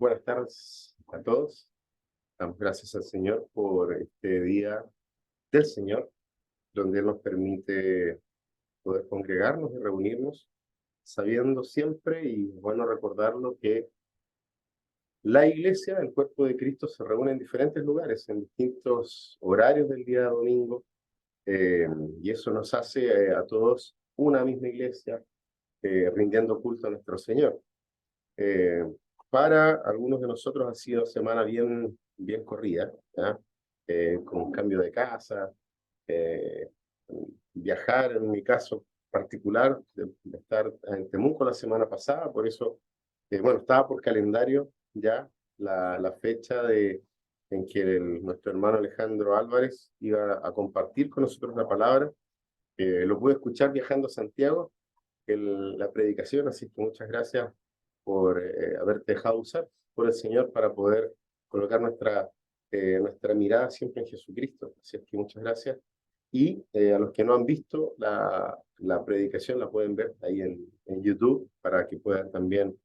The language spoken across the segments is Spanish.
Buenas tardes a todos. Damos gracias al Señor por este día del Señor, donde Él nos permite poder congregarnos y reunirnos, sabiendo siempre, y bueno recordarlo, que la iglesia, el cuerpo de Cristo, se reúne en diferentes lugares, en distintos horarios del día domingo, eh, y eso nos hace a todos una misma iglesia, rindiendo culto a nuestro Señor. Eh, para algunos de nosotros ha sido semana bien corrida, ¿ya? Con un cambio de casa, eh, viajar en mi caso particular, de estar en Temuco la semana pasada, por eso, bueno, estaba por calendario ya la fecha en que nuestro hermano Alejandro Álvarez iba a compartir con nosotros la palabra. Lo pude escuchar viajando a Santiago, la predicación, así que muchas gracias por haberte dejado usar por el Señor para poder colocar nuestra mirada siempre en Jesucristo. Así es que muchas gracias. Y a los que no han visto la predicación, la pueden ver ahí en YouTube para que puedan también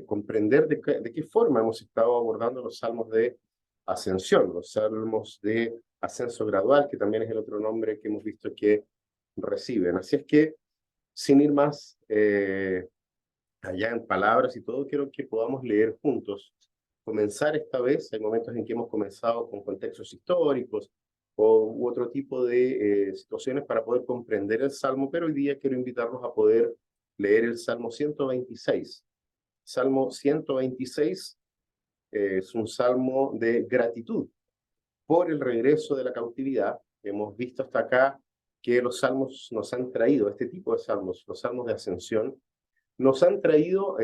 comprender de qué forma hemos estado abordando los salmos de ascensión, los salmos de ascenso gradual, que también es el otro nombre que hemos visto que reciben. Así es que, sin ir más allá en palabras y todo, quiero que podamos leer juntos. Comenzar esta vez, hay momentos en que hemos comenzado con contextos históricos u otro tipo de situaciones para poder comprender el Salmo, pero hoy día quiero invitarlos a poder leer el Salmo 126. Salmo 126 es un salmo de gratitud por el regreso de la cautividad. Hemos visto hasta acá que los salmos nos han traído, este tipo de salmos, los salmos de ascensión, nos han traído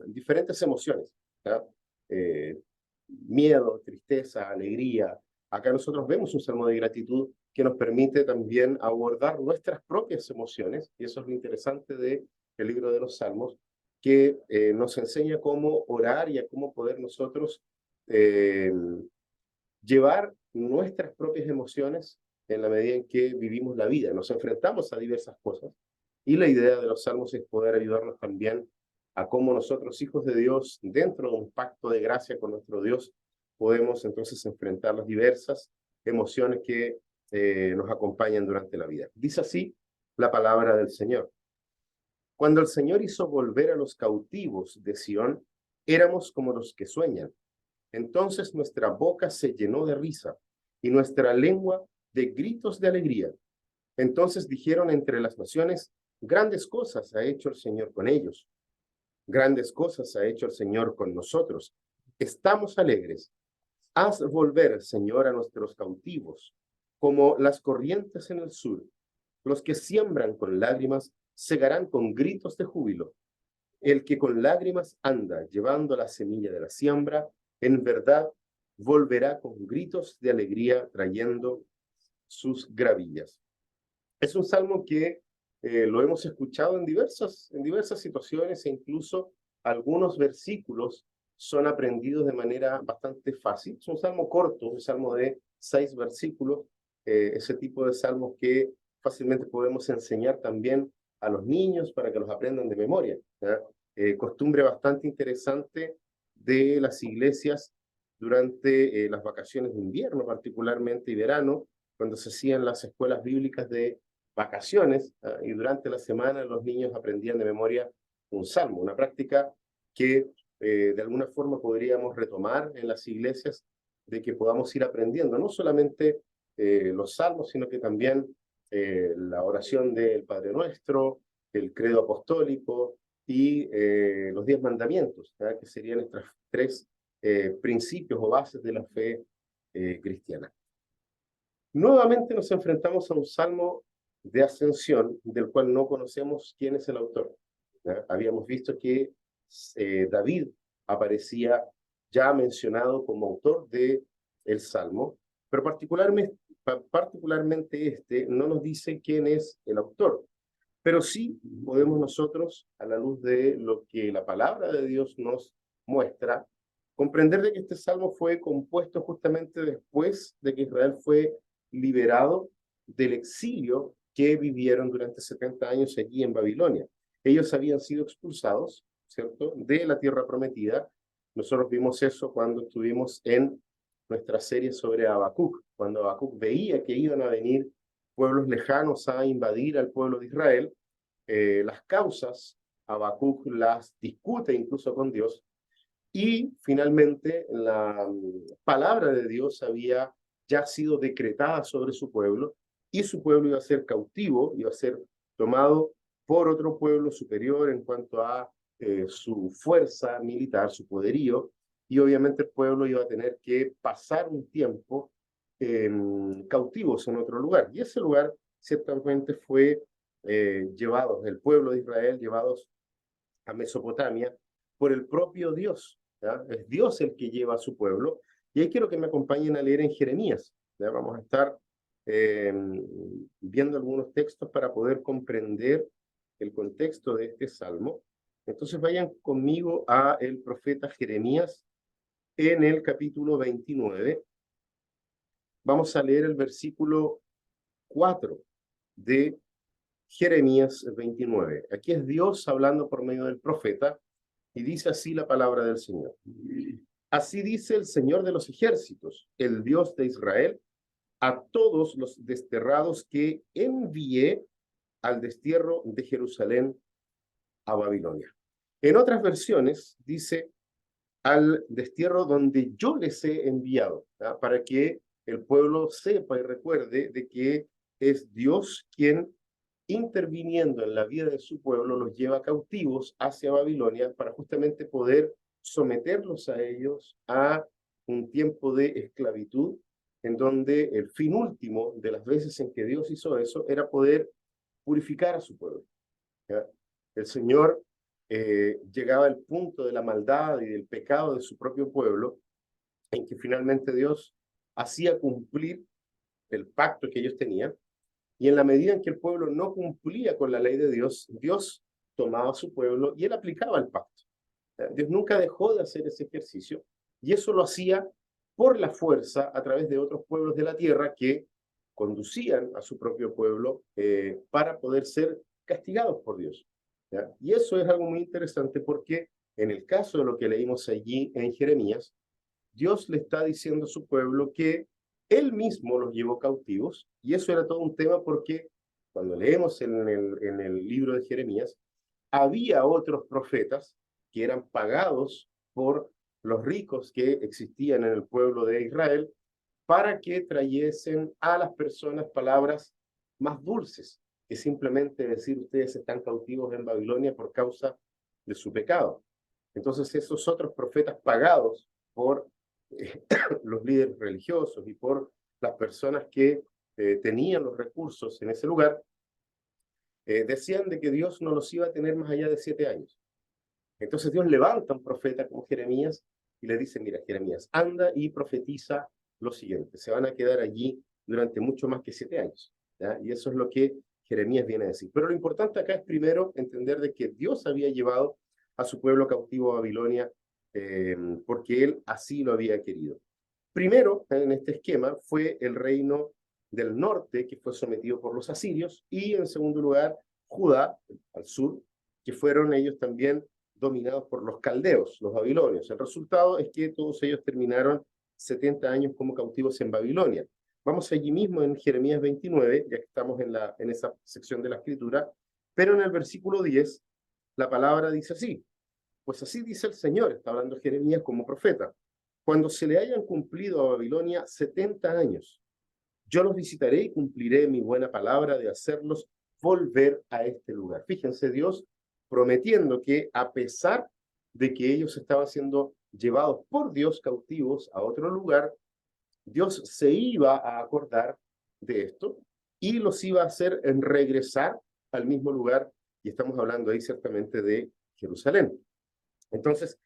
diferentes emociones, ¿ya? Eh, Miedo, tristeza, alegría. Acá nosotros vemos un salmo de gratitud que nos permite también abordar nuestras propias emociones, y eso es lo interesante del libro de los Salmos, que nos enseña cómo orar y a cómo poder nosotros eh, llevar nuestras propias emociones en la medida en que vivimos la vida. Nos enfrentamos a diversas cosas y la idea de los salmos es poder ayudarnos también a cómo nosotros, hijos de Dios, dentro de un pacto de gracia con nuestro Dios, podemos entonces enfrentar las diversas emociones que nos acompañan durante la vida. Dice así la palabra del Señor. Cuando el Señor hizo volver a los cautivos de Sión, éramos como los que sueñan. Entonces nuestra boca se llenó de risa y nuestra lengua de gritos de alegría. Entonces dijeron entre las naciones, grandes cosas ha hecho el Señor con ellos, grandes cosas ha hecho el Señor con nosotros. Estamos alegres. Haz volver, Señor, a nuestros cautivos, como las corrientes en el sur. Los que siembran con lágrimas segarán con gritos de júbilo. El que con lágrimas anda llevando la semilla de la siembra, en verdad volverá con gritos de alegría trayendo sus gravillas. Es un salmo que lo hemos escuchado en diversas situaciones e incluso algunos versículos son aprendidos de manera bastante fácil. Es un salmo corto, un salmo de 6 versículos, ese tipo de salmos que fácilmente podemos enseñar también a los niños para que los aprendan de memoria, ¿ya? Costumbre bastante interesante de las iglesias durante las vacaciones de invierno, particularmente y verano, cuando se hacían las escuelas bíblicas de vacaciones, y durante la semana los niños aprendían de memoria un salmo, una práctica que de alguna forma podríamos retomar en las iglesias, de que podamos ir aprendiendo no solamente los salmos, sino que también la oración del Padre Nuestro, el credo apostólico y los 10 mandamientos, ¿ya? Que serían nuestros 3 principios o bases de la fe cristiana. Nuevamente nos enfrentamos a un salmo de ascensión del cual no conocemos quién es el autor, ¿ya? Habíamos visto que David aparecía ya mencionado como autor de el salmo, pero particularmente este no nos dice quién es el autor, pero sí podemos nosotros, a la luz de lo que la palabra de Dios nos muestra, comprender de que este salmo fue compuesto justamente después de que Israel fue liberado del exilio que vivieron durante 70 años allí en Babilonia. Ellos habían sido expulsados, ¿cierto?, de la tierra prometida Nosotros vimos eso cuando estuvimos en nuestra serie sobre Habacuc, cuando Habacuc veía que iban a venir pueblos lejanos a invadir al pueblo de Israel. Las causas, Habacuc las discute incluso con Dios, y finalmente la palabra de Dios había ya sido decretada sobre su pueblo, y su pueblo iba a ser cautivo, iba a ser tomado por otro pueblo superior en cuanto a su fuerza militar, su poderío, y obviamente el pueblo iba a tener que pasar un tiempo cautivos en otro lugar. Y ese lugar ciertamente fue llevados, el pueblo de Israel, llevados a Mesopotamia por el propio Dios. ¿Ya? Es Dios el que lleva a su pueblo. Y ahí quiero que me acompañen a leer en Jeremías. ¿Ya? Vamos a estar viendo algunos textos para poder comprender el contexto de este salmo. Entonces vayan conmigo a el profeta Jeremías en el capítulo 29. Vamos a leer el versículo 4 de Jeremías 29. Aquí es Dios hablando por medio del profeta y dice así la palabra del Señor. Así dice el Señor de los ejércitos, el Dios de Israel, a todos los desterrados que envié al destierro de Jerusalén a Babilonia. En otras versiones dice al destierro donde yo les he enviado, ¿ya? Para que el pueblo sepa y recuerde de que es Dios quien, interviniendo en la vida de su pueblo, los lleva cautivos hacia Babilonia para justamente poder someterlos a ellos a un tiempo de esclavitud, en donde el fin último de las veces en que Dios hizo eso era poder purificar a su pueblo. ¿Ya? El Señor llegaba al punto de la maldad y del pecado de su propio pueblo, en que finalmente Dios hacía cumplir el pacto que ellos tenían, y en la medida en que el pueblo no cumplía con la ley de Dios, Dios tomaba a su pueblo y él aplicaba el pacto. Dios nunca dejó de hacer ese ejercicio, y eso lo hacía por la fuerza a través de otros pueblos de la tierra que conducían a su propio pueblo para poder ser castigados por Dios. ¿Ya? Y eso es algo muy interesante porque en el caso de lo que leímos allí en Jeremías, Dios le está diciendo a su pueblo que él mismo los llevó cautivos, y eso era todo un tema porque cuando leemos en el libro de Jeremías, había otros profetas que eran pagados por los ricos que existían en el pueblo de Israel para que trayesen a las personas palabras más dulces que simplemente decir ustedes están cautivos en Babilonia por causa de su pecado. Entonces esos otros profetas pagados por los líderes religiosos y por las personas que tenían los recursos en ese lugar, decían de que Dios no los iba a tener más allá de 7 años. Entonces Dios levanta a un profeta como Jeremías y le dice, mira, Jeremías, anda y profetiza lo siguiente, se van a quedar allí durante mucho más que 7 años. ¿Ya? Y eso es lo que Jeremías viene a decir. Pero lo importante acá es primero entender de que Dios había llevado a su pueblo cautivo a Babilonia porque él así lo había querido. Primero, en este esquema, fue el reino del norte, que fue sometido por los asirios, y en segundo lugar, Judá, al sur, que fueron ellos también dominados por los caldeos, los babilonios. El resultado es que todos ellos terminaron 70 años como cautivos en Babilonia. Vamos allí mismo en Jeremías 29, ya que estamos en esa sección de la escritura, pero en el versículo 10, la palabra dice así, pues así dice el Señor, está hablando Jeremías como profeta, cuando se le hayan cumplido a Babilonia 70 años, yo los visitaré y cumpliré mi buena palabra de hacerlos volver a este lugar. Fíjense, Dios prometiendo que a pesar de que ellos estaban siendo llevados por Dios cautivos a otro lugar, Dios se iba a acordar de esto y los iba a hacer en regresar al mismo lugar, y estamos hablando ahí ciertamente de Jerusalén. Entonces,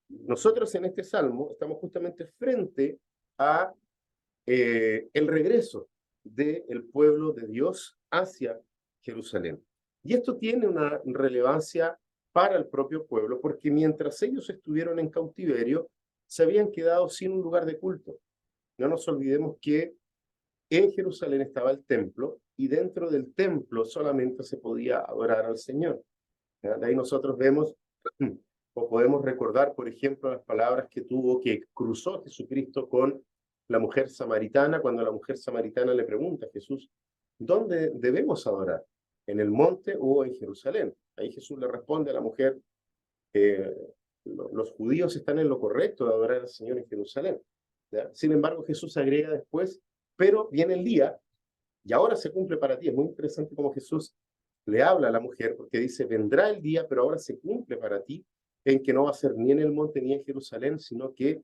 nosotros en este salmo estamos justamente frente a el regreso del pueblo de Dios hacia Jerusalén. Y esto tiene una relevancia para el propio pueblo, porque mientras ellos estuvieron en cautiverio, se habían quedado sin un lugar de culto. No nos olvidemos que en Jerusalén estaba el templo, y dentro del templo solamente se podía adorar al Señor. ¿Ya? De ahí nosotros vemos o podemos recordar, por ejemplo, las palabras que cruzó Jesucristo con la mujer samaritana, cuando la mujer samaritana le pregunta a Jesús, ¿dónde debemos adorar? ¿En el monte o en Jerusalén? Ahí Jesús le responde a la mujer, eh, los judíos están en lo correcto de adorar al Señor en Jerusalén. ¿Ya? Sin embargo, Jesús agrega después, pero viene el día y ahora se cumple para ti. Es muy interesante cómo Jesús le habla a la mujer, porque dice, vendrá el día, pero ahora se cumple para ti, en que no va a ser ni en el monte ni en Jerusalén, sino que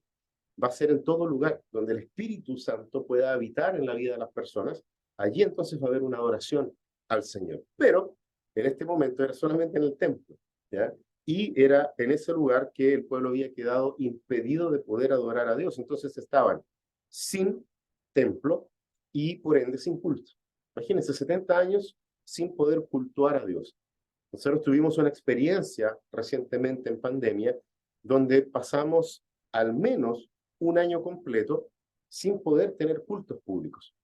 va a ser en todo lugar donde el Espíritu Santo pueda habitar en la vida de las personas. Allí entonces va a haber una adoración al Señor. Pero en este momento era solamente en el templo, ¿ya? Y era en ese lugar que el pueblo había quedado impedido de poder adorar a Dios. Entonces estaban sin templo y por ende sin culto. Imagínense, 70 años sin poder cultuar a Dios. Nosotros tuvimos una experiencia recientemente en pandemia donde pasamos al menos un año completo sin poder tener cultos públicos.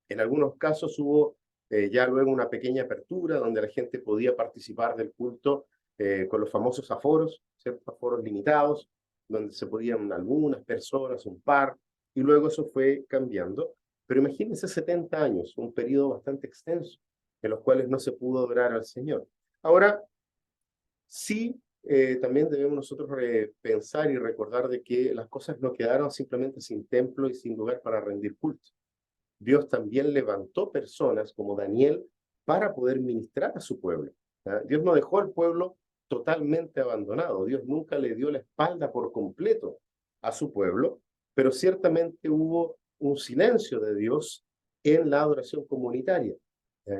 En algunos casos hubo ya luego una pequeña apertura donde la gente podía participar del culto con los famosos aforos, ciertos aforos limitados, donde se podían algunas personas, un par, y luego eso fue cambiando. Pero imagínense 70 años, un periodo bastante extenso, en los cuales no se pudo adorar al Señor. Ahora, sí, también debemos nosotros pensar y recordar de que las cosas no quedaron simplemente sin templo y sin lugar para rendir culto. Dios también levantó personas como Daniel para poder ministrar a su pueblo. ¿Ya? Dios no dejó al pueblo totalmente abandonado. Dios nunca le dio la espalda por completo a su pueblo, pero ciertamente hubo un silencio de Dios en la adoración comunitaria.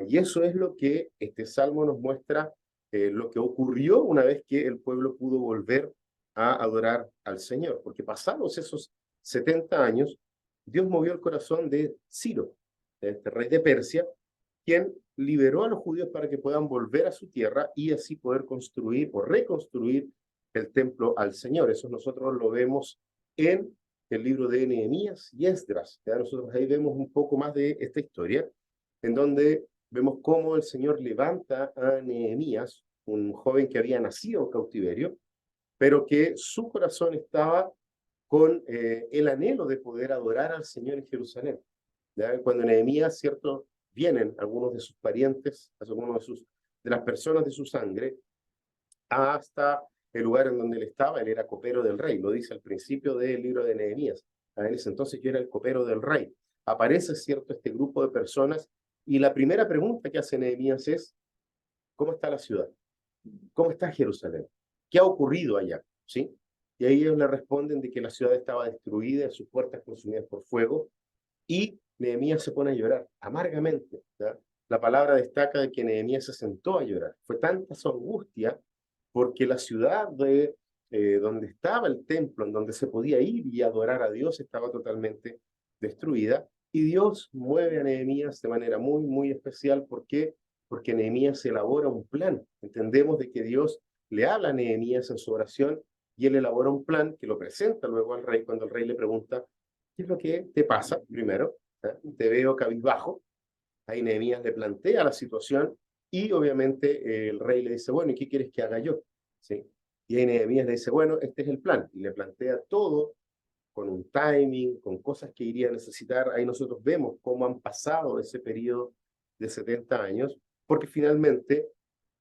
Y eso es lo que este salmo nos muestra, lo que ocurrió una vez que el pueblo pudo volver a adorar al Señor, porque pasados esos 70 años, Dios movió el corazón de Ciro, este rey de Persia, quien liberó a los judíos para que puedan volver a su tierra y así poder construir o reconstruir el templo al Señor. Eso nosotros lo vemos en el libro de Nehemías y Esdras. ¿Ya? Nosotros ahí vemos un poco más de esta historia, en donde vemos cómo el Señor levanta a Nehemías, un joven que había nacido en cautiverio, pero que su corazón estaba con el anhelo de poder adorar al Señor en Jerusalén. ¿Ya? Cuando Nehemías, ¿cierto? Vienen algunos de sus parientes, algunos de las personas de su sangre, hasta el lugar en donde él estaba. Él era copero del rey, lo dice al principio del libro de Nehemías. A él entonces yo era el copero del rey. Aparece, ¿cierto?, este grupo de personas y la primera pregunta que hace Nehemías es, ¿cómo está la ciudad? ¿Cómo está Jerusalén? ¿Qué ha ocurrido allá? ¿Sí? Y ahí ellos le responden de que la ciudad estaba destruida, sus puertas consumidas por fuego, y Nehemías se pone a llorar amargamente. ¿Ya? La palabra destaca de que Nehemías se sentó a llorar. Fue tanta su angustia porque la ciudad donde estaba el templo, en donde se podía ir y adorar a Dios, estaba totalmente destruida. Y Dios mueve a Nehemías de manera muy, muy especial. ¿Por qué? Porque Nehemías elabora un plan. Entendemos de que Dios le habla a Nehemías en su oración y él elabora un plan que lo presenta luego al rey cuando el rey le pregunta, ¿qué es lo que te pasa? Primero, ¿eh? Te veo cabizbajo. Ahí Nehemías le plantea la situación y obviamente el rey le dice, bueno, ¿y qué quieres que haga yo? ¿Sí? Y ahí Nehemías le dice, bueno, este es el plan. Y le plantea todo con un timing, con cosas que iría a necesitar. Ahí nosotros vemos cómo han pasado ese periodo de 70 años, porque finalmente,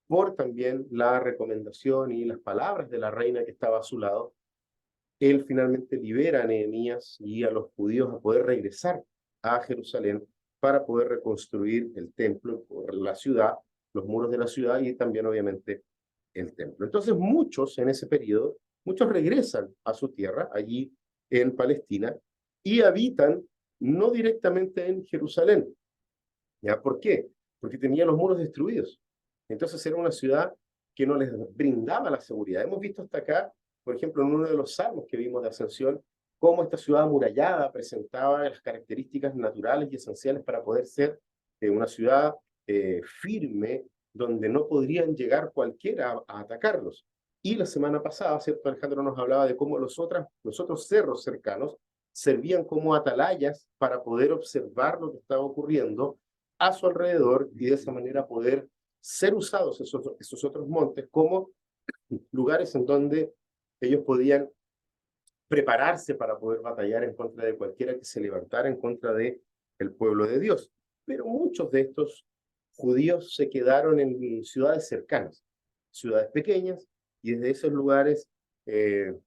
por también la recomendación y las palabras de la reina que estaba a su lado, él finalmente libera a Nehemías y a los judíos a poder regresar a Jerusalén para poder reconstruir el templo, la ciudad, los muros de la ciudad y también obviamente el templo. Entonces muchos en ese periodo, muchos regresan a su tierra, allí en Palestina, y habitan no directamente en Jerusalén. ¿Ya? ¿Por qué? Porque tenía los muros destruidos. Entonces era una ciudad que no les brindaba la seguridad. Hemos visto hasta acá, por ejemplo, en uno de los salmos que vimos de Ascensión, cómo esta ciudad amurallada presentaba las características naturales y esenciales para poder ser una ciudad firme, donde no podrían llegar cualquiera a atacarlos. Y la semana pasada, ¿cierto? Alejandro nos hablaba de cómo los otros cerros cercanos servían como atalayas para poder observar lo que estaba ocurriendo a su alrededor y de esa manera poder ser usados esos otros montes como lugares en donde ellos podían prepararse para poder batallar en contra de cualquiera que se levantara en contra de el pueblo de Dios. Pero muchos de estos judíos se quedaron en ciudades cercanas, ciudades pequeñas, y desde esos lugares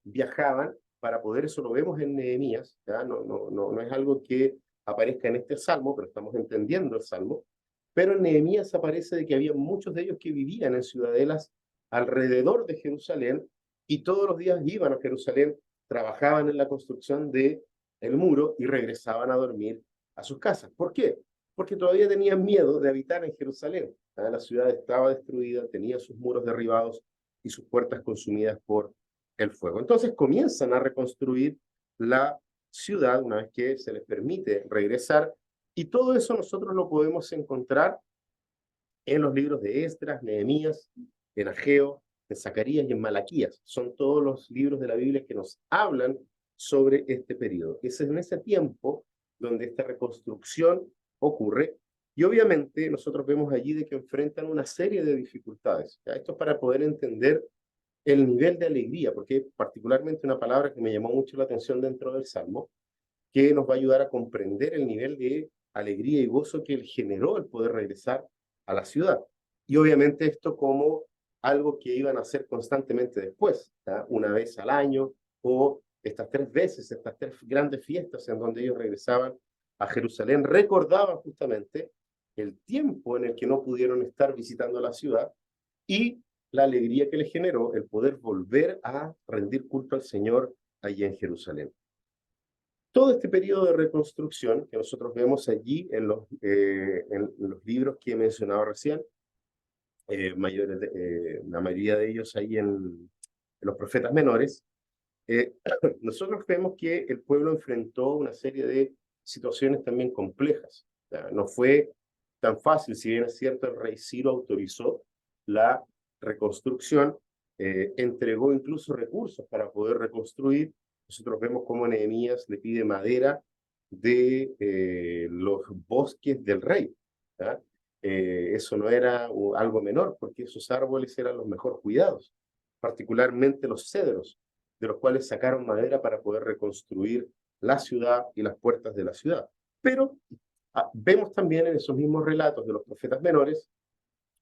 viajaban para poder, eso lo vemos en Nehemías, ¿ya? No es algo que aparezca en este salmo, pero estamos entendiendo el salmo, pero en Nehemías aparece de que había muchos de ellos que vivían en ciudadelas alrededor de Jerusalén y todos los días iban a Jerusalén, trabajaban en la construcción del muro y regresaban a dormir a sus casas. ¿Por qué? Porque todavía tenían miedo de habitar en Jerusalén. La ciudad estaba destruida, tenía sus muros derribados y sus puertas consumidas por el fuego. Entonces comienzan a reconstruir la ciudad una vez que se les permite regresar, y todo eso nosotros lo podemos encontrar en los libros de Esdras, Nehemías, en Ageo, en Zacarías y en Malaquías. Son todos los libros de la Biblia que nos hablan sobre este periodo. Es en ese tiempo donde esta reconstrucción ocurre, y obviamente nosotros vemos allí de que enfrentan una serie de dificultades. ¿Ya? Esto es para poder entender el nivel de alegría, porque es particularmente una palabra que me llamó mucho la atención dentro del Salmo, que nos va a ayudar a comprender el nivel de alegría y gozo que él generó el poder regresar a la ciudad. Y obviamente esto como algo que iban a hacer constantemente después, ¿tá? Una vez al año, o estas 3 veces, estas 3 grandes fiestas en donde ellos regresaban a Jerusalén, recordaban justamente el tiempo en el que no pudieron estar visitando la ciudad y la alegría que les generó el poder volver a rendir culto al Señor allí en Jerusalén. Todo este periodo de reconstrucción que nosotros vemos allí en los libros que he mencionado recién, la mayoría de ellos ahí en los profetas menores, nosotros vemos que el pueblo enfrentó una serie de situaciones también complejas. O sea, no fue tan fácil, si bien es cierto, el rey Ciro autorizó la reconstrucción, entregó incluso recursos para poder reconstruir. Nosotros vemos cómo Nehemías le pide madera de los bosques del rey. ¿Ya? Eso no era algo menor, porque esos árboles eran los mejor cuidados, particularmente los cedros, de los cuales sacaron madera para poder reconstruir la ciudad y las puertas de la ciudad. Pero vemos también en esos mismos relatos de los profetas menores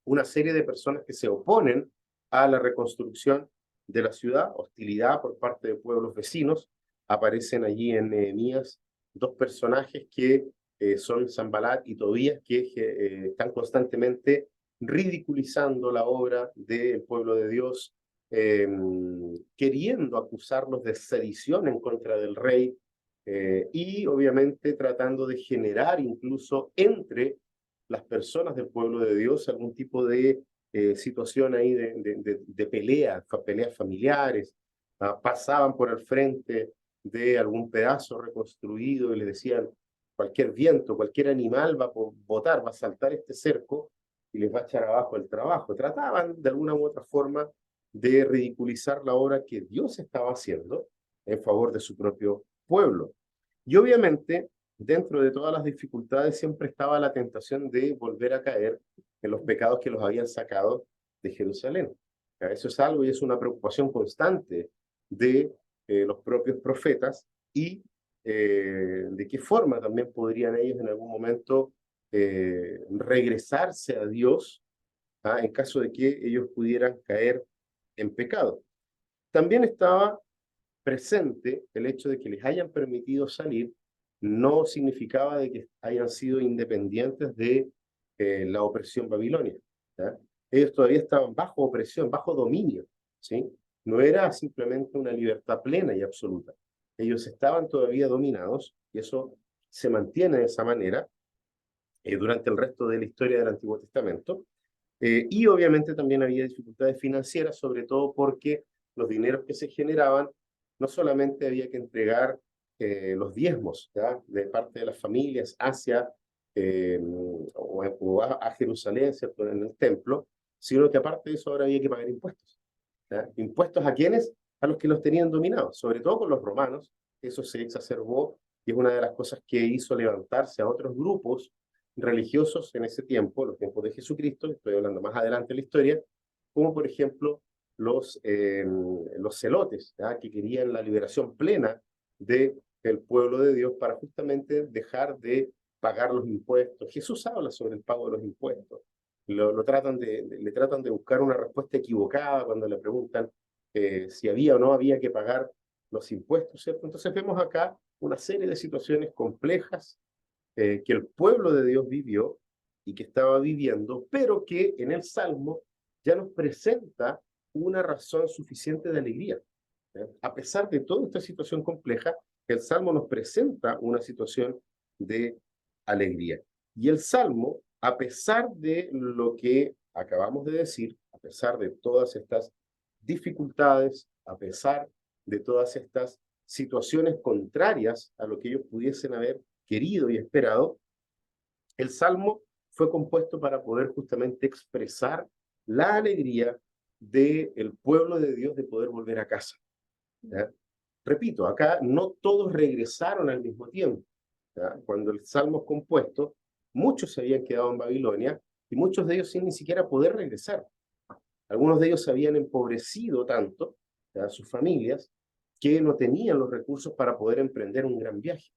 una serie de personas que se oponen a la reconstrucción de la ciudad, hostilidad por parte de pueblos vecinos. Aparecen allí en Nehemías 2 personajes que son Sanbalat y Tobías, que están constantemente ridiculizando la obra del pueblo de Dios, queriendo acusarlos de sedición en contra del rey, y obviamente tratando de generar incluso entre las personas del pueblo de Dios algún tipo de situación ahí de peleas familiares. Pasaban por el frente de algún pedazo reconstruido y le decían: cualquier viento, cualquier animal va a botar, va a saltar este cerco y les va a echar abajo el trabajo. Trataban de alguna u otra forma de ridiculizar la obra que Dios estaba haciendo en favor de su propio pueblo. Y obviamente, dentro de todas las dificultades, siempre estaba la tentación de volver a caer en los pecados que los habían sacado de Jerusalén. Eso es algo y es una preocupación constante de los propios profetas, y de qué forma también podrían ellos en algún momento regresarse a Dios, en caso de que ellos pudieran caer en pecado. También estaba presente el hecho de que les hayan permitido salir, no significaba de que hayan sido independientes de la opresión babilonia. ¿Ya? Ellos todavía estaban bajo opresión, bajo dominio, ¿sí? No era simplemente una libertad plena y absoluta. Ellos estaban todavía dominados, y eso se mantiene de esa manera durante el resto de la historia del Antiguo Testamento. Y obviamente también había dificultades financieras, sobre todo porque los dineros que se generaban, no solamente había que entregar los diezmos, ¿ya?, de parte de las familias hacia a Jerusalén, ¿cierto?, en el templo, sino que aparte de eso ahora había que pagar impuestos. ¿Ya? ¿Impuestos a quiénes? A los que los tenían dominados, sobre todo con los romanos. Eso se exacerbó y es una de las cosas que hizo levantarse a otros grupos religiosos en ese tiempo, los tiempos de Jesucristo. Estoy hablando más adelante de la historia, como por ejemplo los celotes, ¿ya? Que querían la liberación plena del pueblo de Dios para justamente dejar de pagar los impuestos. Jesús habla sobre el pago de los impuestos. Le tratan de buscar una respuesta equivocada cuando le preguntan si había o no había que pagar los impuestos, ¿cierto? Entonces vemos acá una serie de situaciones complejas que el pueblo de Dios vivió y que estaba viviendo, pero que en el Salmo ya nos presenta una razón suficiente de alegría. A pesar de toda esta situación compleja, el Salmo nos presenta una situación de alegría. Y el Salmo, a pesar de lo que acabamos de decir, a pesar de todas estas dificultades, a pesar de todas estas situaciones contrarias a lo que ellos pudiesen haber querido y esperado, el Salmo fue compuesto para poder justamente expresar la alegría del pueblo de Dios de poder volver a casa. ¿Ya? Repito, acá no todos regresaron al mismo tiempo. ¿Ya? Cuando el Salmo es compuesto, muchos se habían quedado en Babilonia y muchos de ellos sin ni siquiera poder regresar. Algunos de ellos se habían empobrecido tanto, ¿ya? Sus familias, que no tenían los recursos para poder emprender un gran viaje.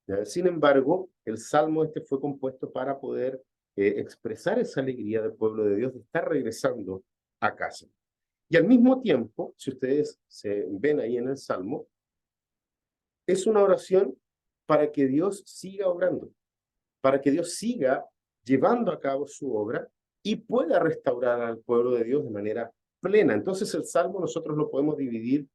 ¿Ya? Sin embargo, el Salmo este fue compuesto para poder expresar esa alegría del pueblo de Dios de estar regresando a casa. Y al mismo tiempo, si ustedes se ven ahí en el Salmo, es una oración para que Dios siga obrando, para que Dios siga llevando a cabo su obra y pueda restaurar al pueblo de Dios de manera plena. Entonces el Salmo nosotros lo podemos dividir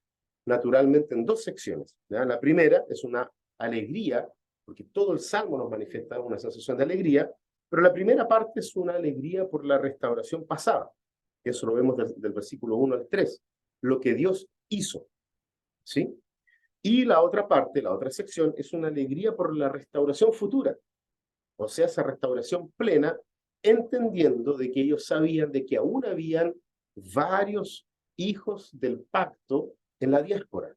naturalmente en dos secciones, ¿ya? La primera es una alegría, porque todo el Salmo nos manifiesta una sensación de alegría, pero la primera parte es una alegría por la restauración pasada. Eso lo vemos del versículo 1 al 3, lo que Dios hizo, ¿sí? Y la otra parte, la otra sección, es una alegría por la restauración futura, o sea, esa restauración plena, entendiendo de que ellos sabían de que aún habían varios hijos del pacto en la diáspora.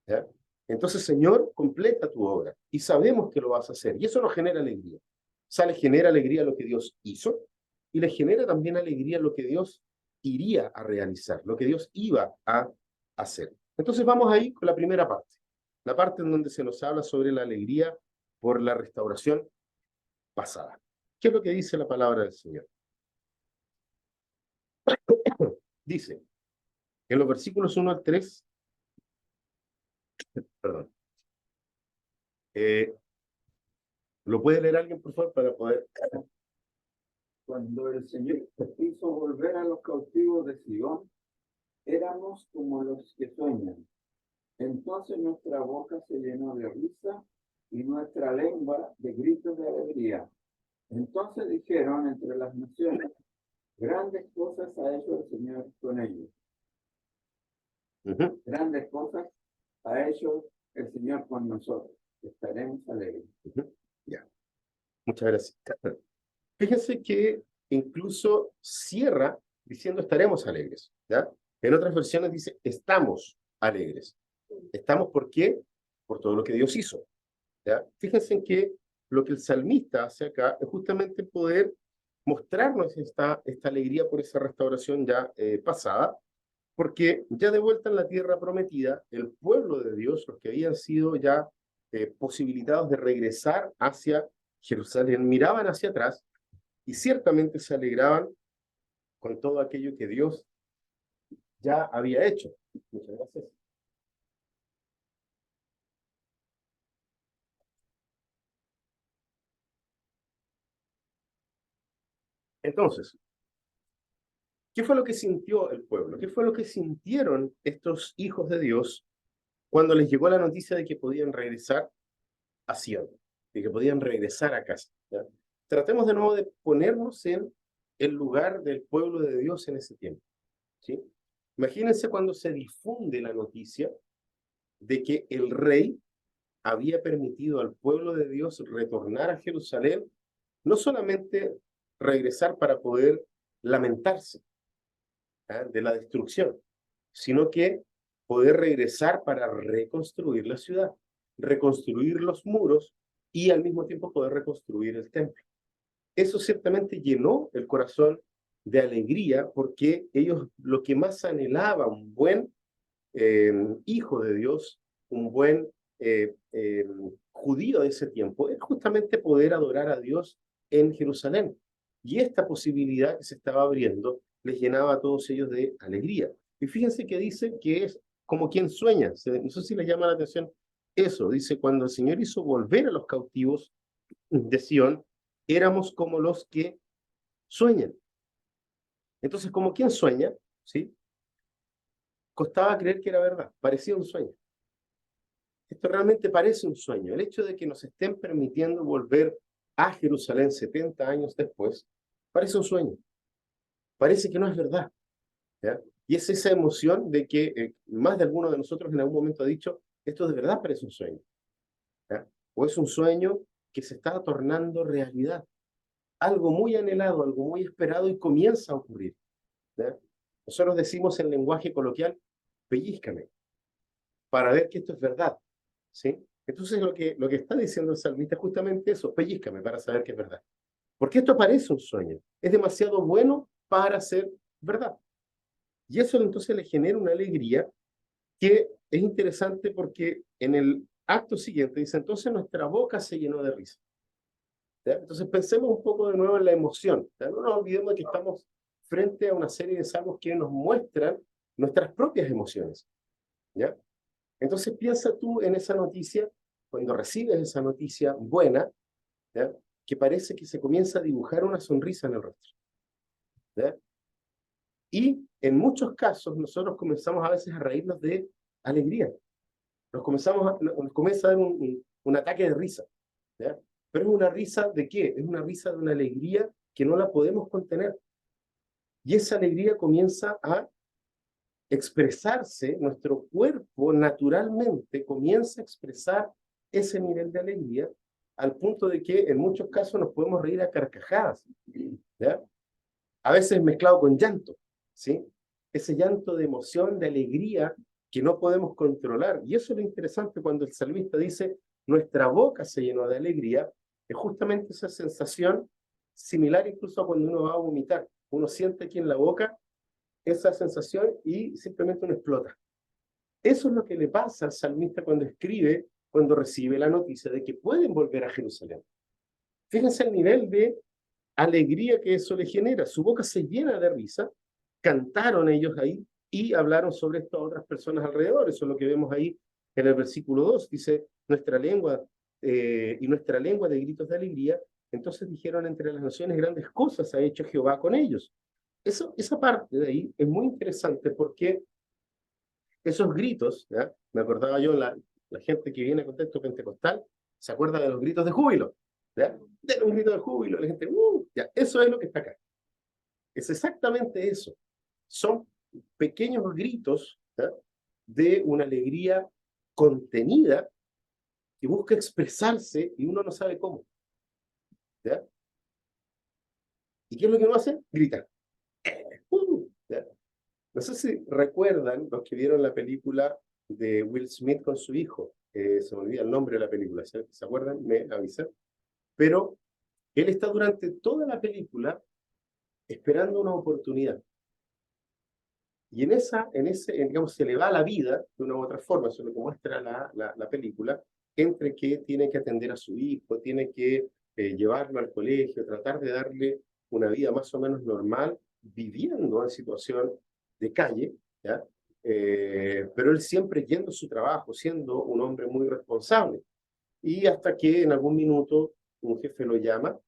¿Ya? Entonces, Señor, completa tu obra y sabemos que lo vas a hacer. Y eso nos genera alegría. O sea, le genera alegría lo que Dios hizo y le genera también alegría lo que Dios iría a realizar, lo que Dios iba a hacer. Entonces vamos ahí con la primera parte, la parte en donde se nos habla sobre la alegría por la restauración pasada. ¿Qué es lo que dice la palabra del Señor? Dice, en los versículos 1 al 3, perdón, ¿lo puede leer alguien, por favor, para poder? Cuando el Señor hizo volver a los cautivos de Sion, éramos como los que sueñan. Entonces nuestra boca se llenó de risa y nuestra lengua de gritos de alegría. Entonces dijeron entre las naciones, grandes cosas ha hecho el Señor con ellos. Grandes cosas ha hecho el Señor con nosotros. Estaremos alegres. Ya, muchas gracias. Fíjense que incluso cierra diciendo estaremos alegres, ¿ya? En otras versiones dice estamos alegres. ¿Estamos por qué? Por todo lo que Dios hizo, ¿ya? Fíjense en que lo que el salmista hace acá es justamente poder mostrarnos esta alegría por esa restauración ya pasada, porque ya de vuelta en la tierra prometida, el pueblo de Dios, los que habían sido ya posibilitados de regresar hacia Jerusalén, miraban hacia atrás y ciertamente se alegraban con todo aquello que Dios ya había hecho. Muchas gracias. Entonces, ¿qué fue lo que sintió el pueblo? ¿Qué fue lo que sintieron estos hijos de Dios cuando les llegó la noticia de que podían regresar a Sion, de que podían regresar a casa? ¿Ya? Tratemos de nuevo de ponernos en el lugar del pueblo de Dios en ese tiempo, ¿sí? Imagínense cuando se difunde la noticia de que el rey había permitido al pueblo de Dios retornar a Jerusalén, no solamente regresar para poder lamentarse de la destrucción, sino que poder regresar para reconstruir la ciudad, reconstruir los muros y al mismo tiempo poder reconstruir el templo. Eso ciertamente llenó el corazón de alegría, porque ellos lo que más anhelaban, un buen hijo de Dios, un buen judío de ese tiempo, es justamente poder adorar a Dios en Jerusalén. Y esta posibilidad que se estaba abriendo les llenaba a todos ellos de alegría. Y fíjense que dice que es como quien sueña. No sé si les llama la atención eso. Dice, cuando el Señor hizo volver a los cautivos de Sión, éramos como los que sueñan. Entonces, como quien sueña, ¿sí? Costaba creer que era verdad, parecía un sueño. Esto realmente parece un sueño. El hecho de que nos estén permitiendo volver a Jerusalén 70 años después, parece un sueño. Parece que no es verdad. ¿Ya? Y es esa emoción de que más de alguno de nosotros en algún momento ha dicho, esto de verdad parece un sueño. ¿Ya? O es un sueño que se está tornando realidad. Algo muy anhelado, algo muy esperado y comienza a ocurrir. ¿Ya? Nosotros decimos en lenguaje coloquial, pellízcame, para ver que esto es verdad. ¿Sí? Entonces lo que está diciendo el salmista es justamente eso, pellízcame para saber que es verdad. Porque esto parece un sueño, es demasiado bueno para ser verdad. Y eso entonces le genera una alegría que es interesante porque en el acto siguiente dice, entonces nuestra boca se llenó de risa. ¿Ya? Entonces pensemos un poco de nuevo en la emoción. ¿Ya? No nos olvidemos de que estamos frente a una serie de salmos que nos muestran nuestras propias emociones. ¿Ya? Entonces piensa tú en esa noticia, cuando recibes esa noticia buena, ¿ya? Que parece que se comienza a dibujar una sonrisa en el rostro. ¿Ya? Y en muchos casos nosotros comenzamos a veces a reírnos de alegría. Nos comienza a dar un ataque de risa. ¿Ya? Pero es una risa de qué? Es una risa de una alegría que no la podemos contener. Y esa alegría comienza a expresarse, nuestro cuerpo naturalmente comienza a expresar ese nivel de alegría al punto de que en muchos casos nos podemos reír a carcajadas, ¿ya? A veces mezclado con llanto, ¿sí? Ese llanto de emoción, de alegría que no podemos controlar. Y eso es lo interesante cuando el salmista dice, nuestra boca se llenó de alegría, es justamente esa sensación similar incluso a cuando uno va a vomitar. Uno siente aquí en la boca esa sensación y simplemente uno explota. Eso es lo que le pasa al salmista cuando escribe, cuando recibe la noticia de que pueden volver a Jerusalén. Fíjense el nivel de alegría que eso le genera. Su boca se llena de risa, cantaron ellos ahí y hablaron sobre esto a otras personas alrededor. Eso es lo que vemos ahí en el versículo 2. Dice, nuestra lengua y nuestra lengua de gritos de alegría. Entonces dijeron, entre las naciones grandes cosas ha hecho Jehová con ellos. Esa parte de ahí es muy interesante porque esos gritos, ¿ya? Me acordaba yo, la gente que viene a contexto pentecostal, se acuerda de los gritos de júbilo, ¿ya? De un grito de júbilo, la gente, ya, eso es lo que está acá. Es exactamente eso. Son pequeños gritos, ¿ya? De una alegría contenida que busca expresarse y uno no sabe cómo, ¿ya? ¿Y qué es lo que uno hace? Gritar. ¿Ya? No sé si recuerdan los que vieron la película de Will Smith con su hijo. Se me olvida el nombre de la película. ¿Se acuerdan? Me avisan. Pero él está durante toda la película esperando una oportunidad. Y digamos, se le va la vida de una u otra forma, eso es lo que muestra la película, entre que tiene que atender a su hijo, tiene que llevarlo al colegio, tratar de darle una vida más o menos normal, viviendo en situación de calle, ¿ya? Pero él siempre yendo a su trabajo, siendo un hombre muy responsable. Y hasta que en algún minuto un jefe lo llama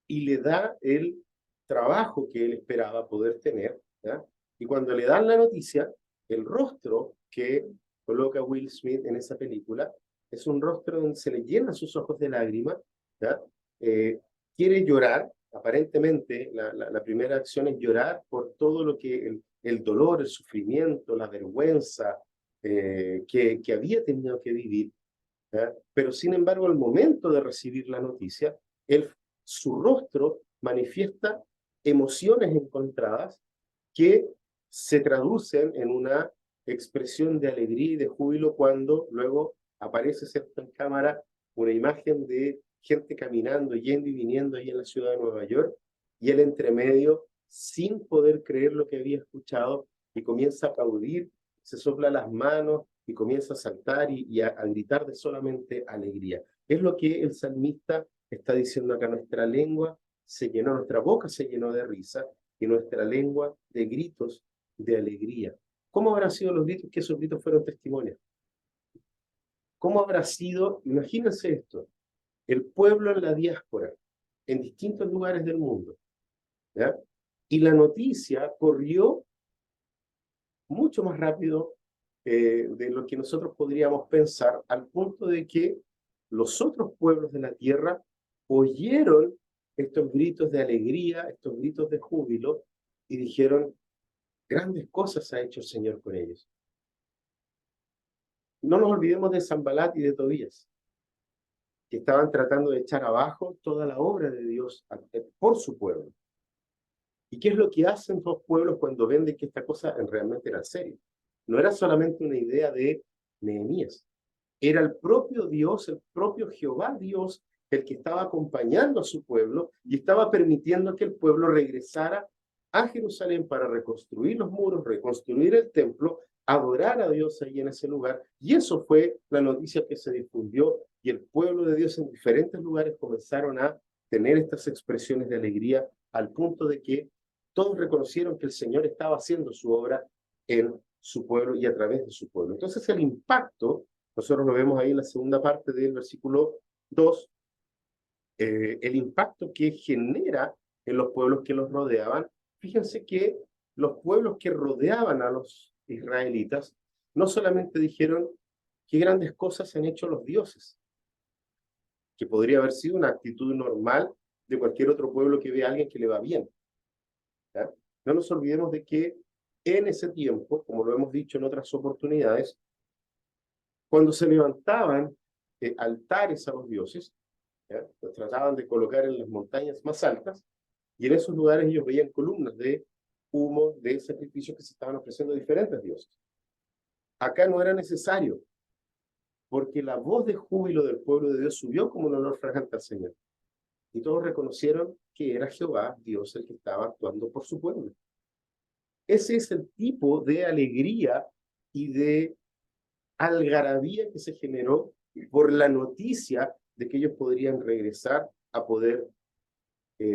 y le da el trabajo que él esperaba poder tener, ¿ya? Y cuando le dan la noticia, el rostro que coloca Will Smith en esa película es un rostro donde se le llenan sus ojos de lágrimas, ¿ya? Quiere llorar, aparentemente la primera acción es llorar por todo lo que el dolor, el sufrimiento, la vergüenza que había tenido que vivir, ¿ya? Pero sin embargo, al momento de recibir la noticia, su rostro manifiesta emociones encontradas que se traducen en una expresión de alegría y de júbilo cuando luego aparece en cámara una imagen de gente caminando, yendo y viniendo ahí en la ciudad de Nueva York, y él entre medio sin poder creer lo que había escuchado y comienza a aplaudir, se sopla las manos y comienza a saltar y a gritar de solamente alegría. Es lo que el salmista está diciendo acá. Nuestra lengua se llenó, nuestra boca se llenó de risa y nuestra lengua de gritos de alegría. ¿Cómo habrán sido los gritos? Que esos gritos fueron testimonios. ¿Cómo habrá sido? Imagínense esto, el pueblo en la diáspora, en distintos lugares del mundo, ¿ya? Y la noticia corrió mucho más rápido de lo que nosotros podríamos pensar, al punto de que los otros pueblos de la tierra oyeron estos gritos de alegría, estos gritos de júbilo, y dijeron, grandes cosas ha hecho el Señor con ellos. No nos olvidemos de Sanbalat y de Tobías, que estaban tratando de echar abajo toda la obra de Dios por su pueblo. ¿Y qué es lo que hacen los pueblos cuando ven de que esta cosa realmente era seria? No era solamente una idea de Nehemías, era el propio Dios, el propio Jehová Dios, el que estaba acompañando a su pueblo y estaba permitiendo que el pueblo regresara a Jerusalén para reconstruir los muros, reconstruir el templo, adorar a Dios ahí en ese lugar. Y eso fue la noticia que se difundió y el pueblo de Dios en diferentes lugares comenzaron a tener estas expresiones de alegría al punto de que todos reconocieron que el Señor estaba haciendo su obra en su pueblo y a través de su pueblo. Entonces el impacto, nosotros lo vemos ahí en la segunda parte del versículo 2, el impacto que genera en los pueblos que los rodeaban. Fíjense que los pueblos que rodeaban a los israelitas no solamente dijeron qué grandes cosas han hecho los dioses, que podría haber sido una actitud normal de cualquier otro pueblo que ve a alguien que le va bien, ¿ya? No nos olvidemos de que en ese tiempo, como lo hemos dicho en otras oportunidades, cuando se levantaban altares a los dioses, ¿ya? Los trataban de colocar en las montañas más altas, y en esos lugares ellos veían columnas de humo, de sacrificios que se estaban ofreciendo a diferentes dioses. Acá no era necesario, porque la voz de júbilo del pueblo de Dios subió como un olor fragante al Señor. Y todos reconocieron que era Jehová, Dios, el que estaba actuando por su pueblo. Ese es el tipo de alegría y de algarabía que se generó por la noticia de que ellos podrían regresar a poder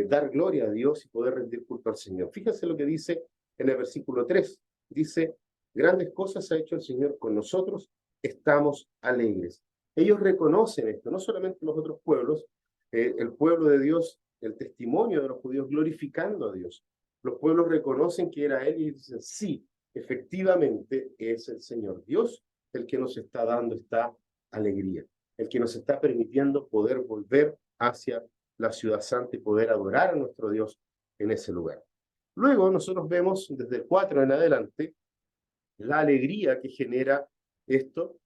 dar gloria a Dios y poder rendir culto al Señor. Fíjense lo que dice en el versículo 3. Dice, grandes cosas ha hecho el Señor con nosotros, estamos alegres. Ellos reconocen esto, no solamente los otros pueblos, el pueblo de Dios, el testimonio de los judíos glorificando a Dios. Los pueblos reconocen que era Él y dicen, sí, efectivamente es el Señor Dios el que nos está dando esta alegría, el que nos está permitiendo poder volver hacia la ciudad santa y poder adorar a nuestro Dios en ese lugar. Luego nosotros vemos desde el 4 en adelante la alegría que genera esto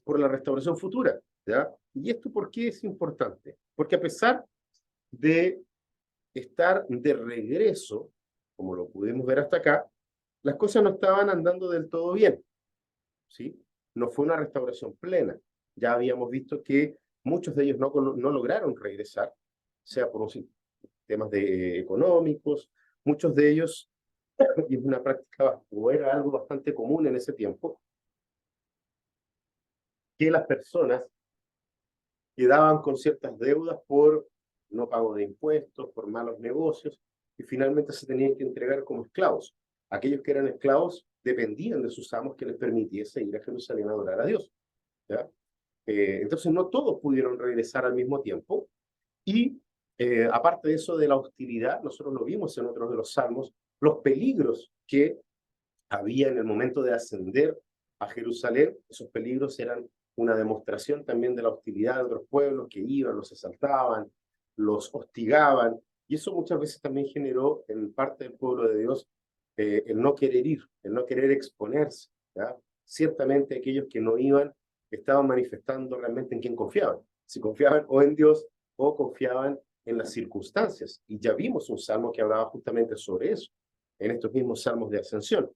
por la restauración futura, ¿ya? ¿Y esto por qué es importante? Porque a pesar de estar de regreso, como lo pudimos ver hasta acá, las cosas no estaban andando del todo bien, ¿sí? No fue una restauración plena. Ya habíamos visto que muchos de ellos no lograron regresar, sea por temas económicos, muchos de ellos, y es una práctica o era algo bastante común en ese tiempo, que las personas quedaban con ciertas deudas por no pago de impuestos, por malos negocios, y finalmente se tenían que entregar como esclavos. Aquellos que eran esclavos dependían de sus amos que les permitiese ir a Jerusalén a adorar a Dios, ¿ya? Entonces no todos pudieron regresar al mismo tiempo, y aparte de eso de la hostilidad, nosotros lo vimos en otros de los salmos, los peligros que había en el momento de ascender a Jerusalén. Esos peligros eran una demostración también de la hostilidad de otros pueblos que iban, los asaltaban, los hostigaban, y eso muchas veces también generó en parte del pueblo de Dios el no querer ir, el no querer exponerse, ¿ya? Ciertamente aquellos que no iban estaban manifestando realmente en quién confiaban, si confiaban o en Dios o confiaban en las circunstancias, y ya vimos un salmo que hablaba justamente sobre eso, en estos mismos salmos de ascensión.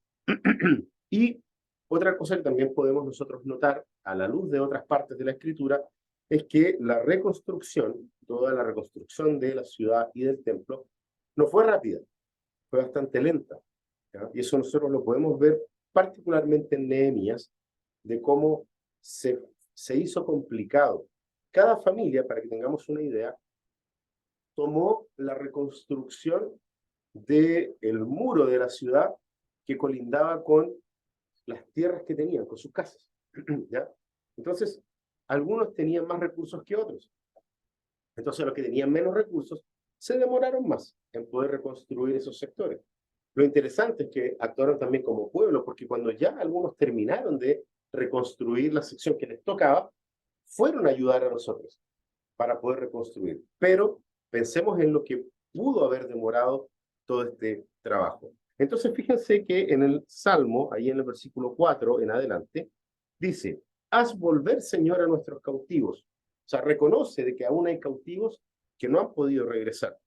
Y otra cosa que también podemos nosotros notar a la luz de otras partes de la Escritura es que la reconstrucción, toda la reconstrucción de la ciudad y del templo, no fue rápida. fue bastante lenta, ¿ya? Y eso nosotros lo podemos ver particularmente en Nehemías, de cómo se hizo complicado. Cada familia, para que tengamos una idea, tomó la reconstrucción del muro de la ciudad que colindaba con las tierras que tenían, con sus casas, ¿ya? Entonces, algunos tenían más recursos que otros. Entonces, los que tenían menos recursos se demoraron más en poder reconstruir esos sectores. Lo interesante es que actuaron también como pueblo, porque cuando ya algunos terminaron de reconstruir la sección que les tocaba, fueron a ayudar a nosotros para poder reconstruir. Pero pensemos en lo que pudo haber demorado todo este trabajo. Entonces, fíjense que en el Salmo, ahí en el versículo 4 en adelante, dice, haz volver, Señor, a nuestros cautivos. O sea, reconoce de que aún hay cautivos que no han podido regresar.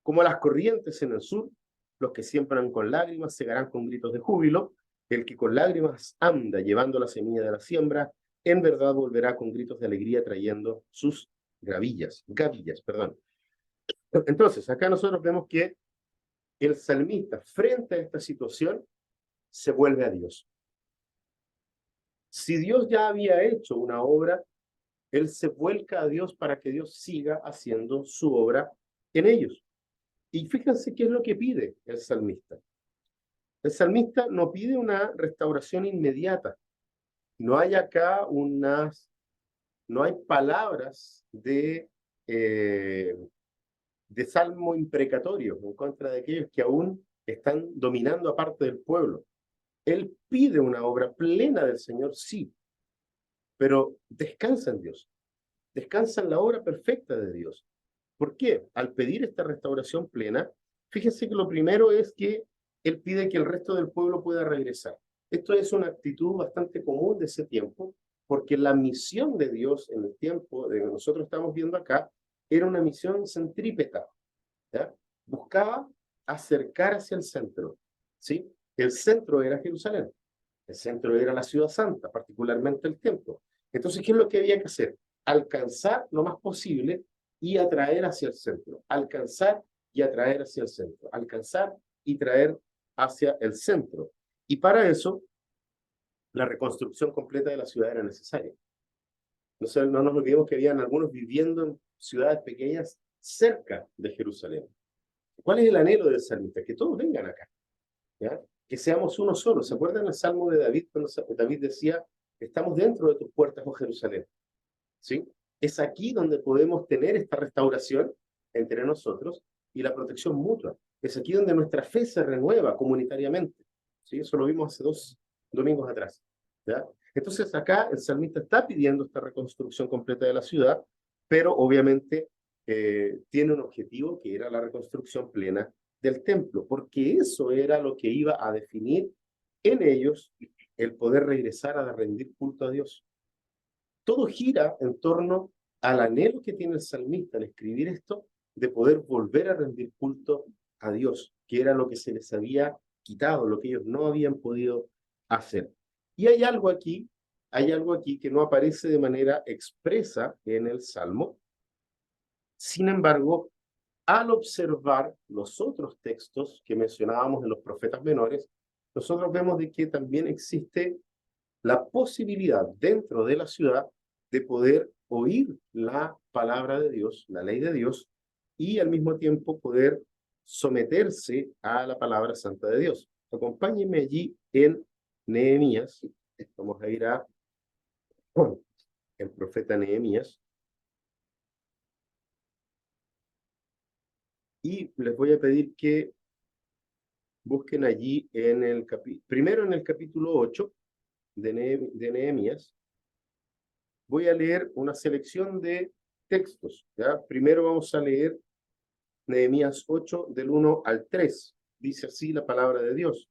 Como las corrientes en el sur, los que siembran con lágrimas segarán con gritos de júbilo. El que con lágrimas anda llevando la semilla de la siembra, en verdad volverá con gritos de alegría trayendo sus gavillas, perdón. Entonces, acá nosotros vemos que el salmista, frente a esta situación, se vuelve a Dios. Si Dios ya había hecho una obra, él se vuelca a Dios para que Dios siga haciendo su obra en ellos. Y fíjense qué es lo que pide el salmista. El salmista no pide una restauración inmediata. No hay acá no hay palabras de salmo imprecatorio en contra de aquellos que aún están dominando a parte del pueblo. Él pide una obra plena del Señor, sí, pero descansa en Dios, descansa en la obra perfecta de Dios. ¿Por qué? Al pedir esta restauración plena, fíjense que lo primero es que él pide que el resto del pueblo pueda regresar. Esto es una actitud bastante común de ese tiempo, porque la misión de Dios en el tiempo de que nosotros estamos viendo acá era una misión centrípeta, ¿ya? Buscaba acercar hacia el centro, ¿sí? El centro era Jerusalén, el centro era la ciudad santa, particularmente el templo. Entonces, ¿qué es lo que había que hacer? Alcanzar lo más posible y atraer hacia el centro, alcanzar y atraer hacia el centro, alcanzar y traer hacia el centro. Y para eso, la reconstrucción completa de la ciudad era necesaria. No nos olvidemos que habían algunos viviendo en ciudades pequeñas cerca de Jerusalén. ¿Cuál es el anhelo del salmista? Que todos vengan acá, ¿ya? Que seamos uno solo. ¿Se acuerdan el Salmo de David cuando David decía, estamos dentro de tus puertas, oh Jerusalén? ¿Sí? Es aquí donde podemos tener esta restauración entre nosotros y la protección mutua. Es aquí donde nuestra fe se renueva comunitariamente. ¿Sí? Eso lo vimos hace 2 domingos atrás, ¿ya? Entonces acá el salmista está pidiendo esta reconstrucción completa de la ciudad, pero obviamente tiene un objetivo que era la reconstrucción plena del templo, porque eso era lo que iba a definir en ellos el poder regresar a rendir culto a Dios. Todo gira en torno al anhelo que tiene el salmista al escribir esto, de poder volver a rendir culto a Dios, que era lo que se les había quitado, lo que ellos no habían podido hacer. Y hay algo aquí que no aparece de manera expresa en el Salmo. Sin embargo, al observar los otros textos que mencionábamos en los profetas menores, nosotros vemos de que también existe la posibilidad dentro de la ciudad de poder oír la palabra de Dios, la ley de Dios, y al mismo tiempo poder someterse a la palabra santa de Dios. Acompáñenme allí en Nehemías. Vamos a ir a el profeta Nehemías. Y les voy a pedir que busquen allí primero en el capítulo 8 de Nehemías. Voy a leer una selección de textos, ¿ya? Primero vamos a leer Nehemías 8, del 1 al 3. Dice así la palabra de Dios.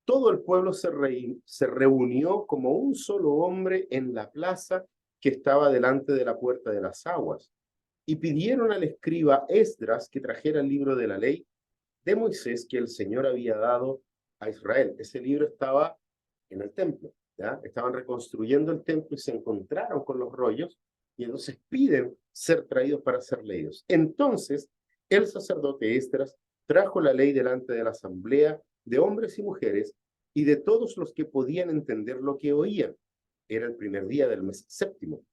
Todo el pueblo se reunió como un solo hombre en la plaza que estaba delante de la puerta de las aguas, y pidieron al escriba Esdras que trajera el libro de la ley de Moisés que el Señor había dado a Israel. Ese libro estaba en el templo, ¿ya? Estaban reconstruyendo el templo y se encontraron con los rollos, y entonces piden ser traídos para ser leídos. Entonces, el sacerdote Esdras trajo la ley delante de la asamblea de hombres y mujeres y de todos los que podían entender lo que oían. Era el primer día del mes séptimo.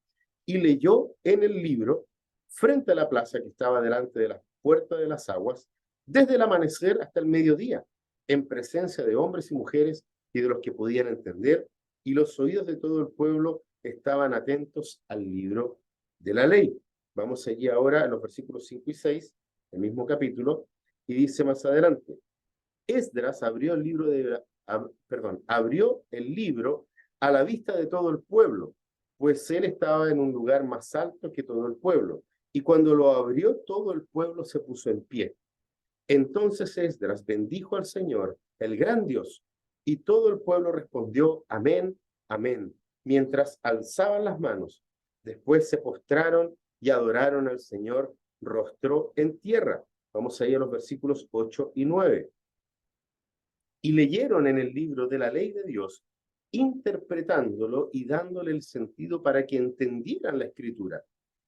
Y leyó en el libro, frente a la plaza que estaba delante de la puerta de las aguas, desde el amanecer hasta el mediodía, en presencia de hombres y mujeres y de los que podían entender, y los oídos de todo el pueblo estaban atentos al libro de la ley. Vamos allí ahora a los versículos 5 y 6, el mismo capítulo, y dice más adelante, Esdras abrió el libro abrió el libro a la vista de todo el pueblo, pues él estaba en un lugar más alto que todo el pueblo. Y cuando lo abrió, todo el pueblo se puso en pie. Entonces Esdras bendijo al Señor, el gran Dios, y todo el pueblo respondió, amén, amén, mientras alzaban las manos. Después se postraron y adoraron al Señor, rostro en tierra. Vamos ahí a los versículos 8 y 9. Y leyeron en el libro de la ley de Dios, interpretándolo y dándole el sentido para que entendieran la escritura.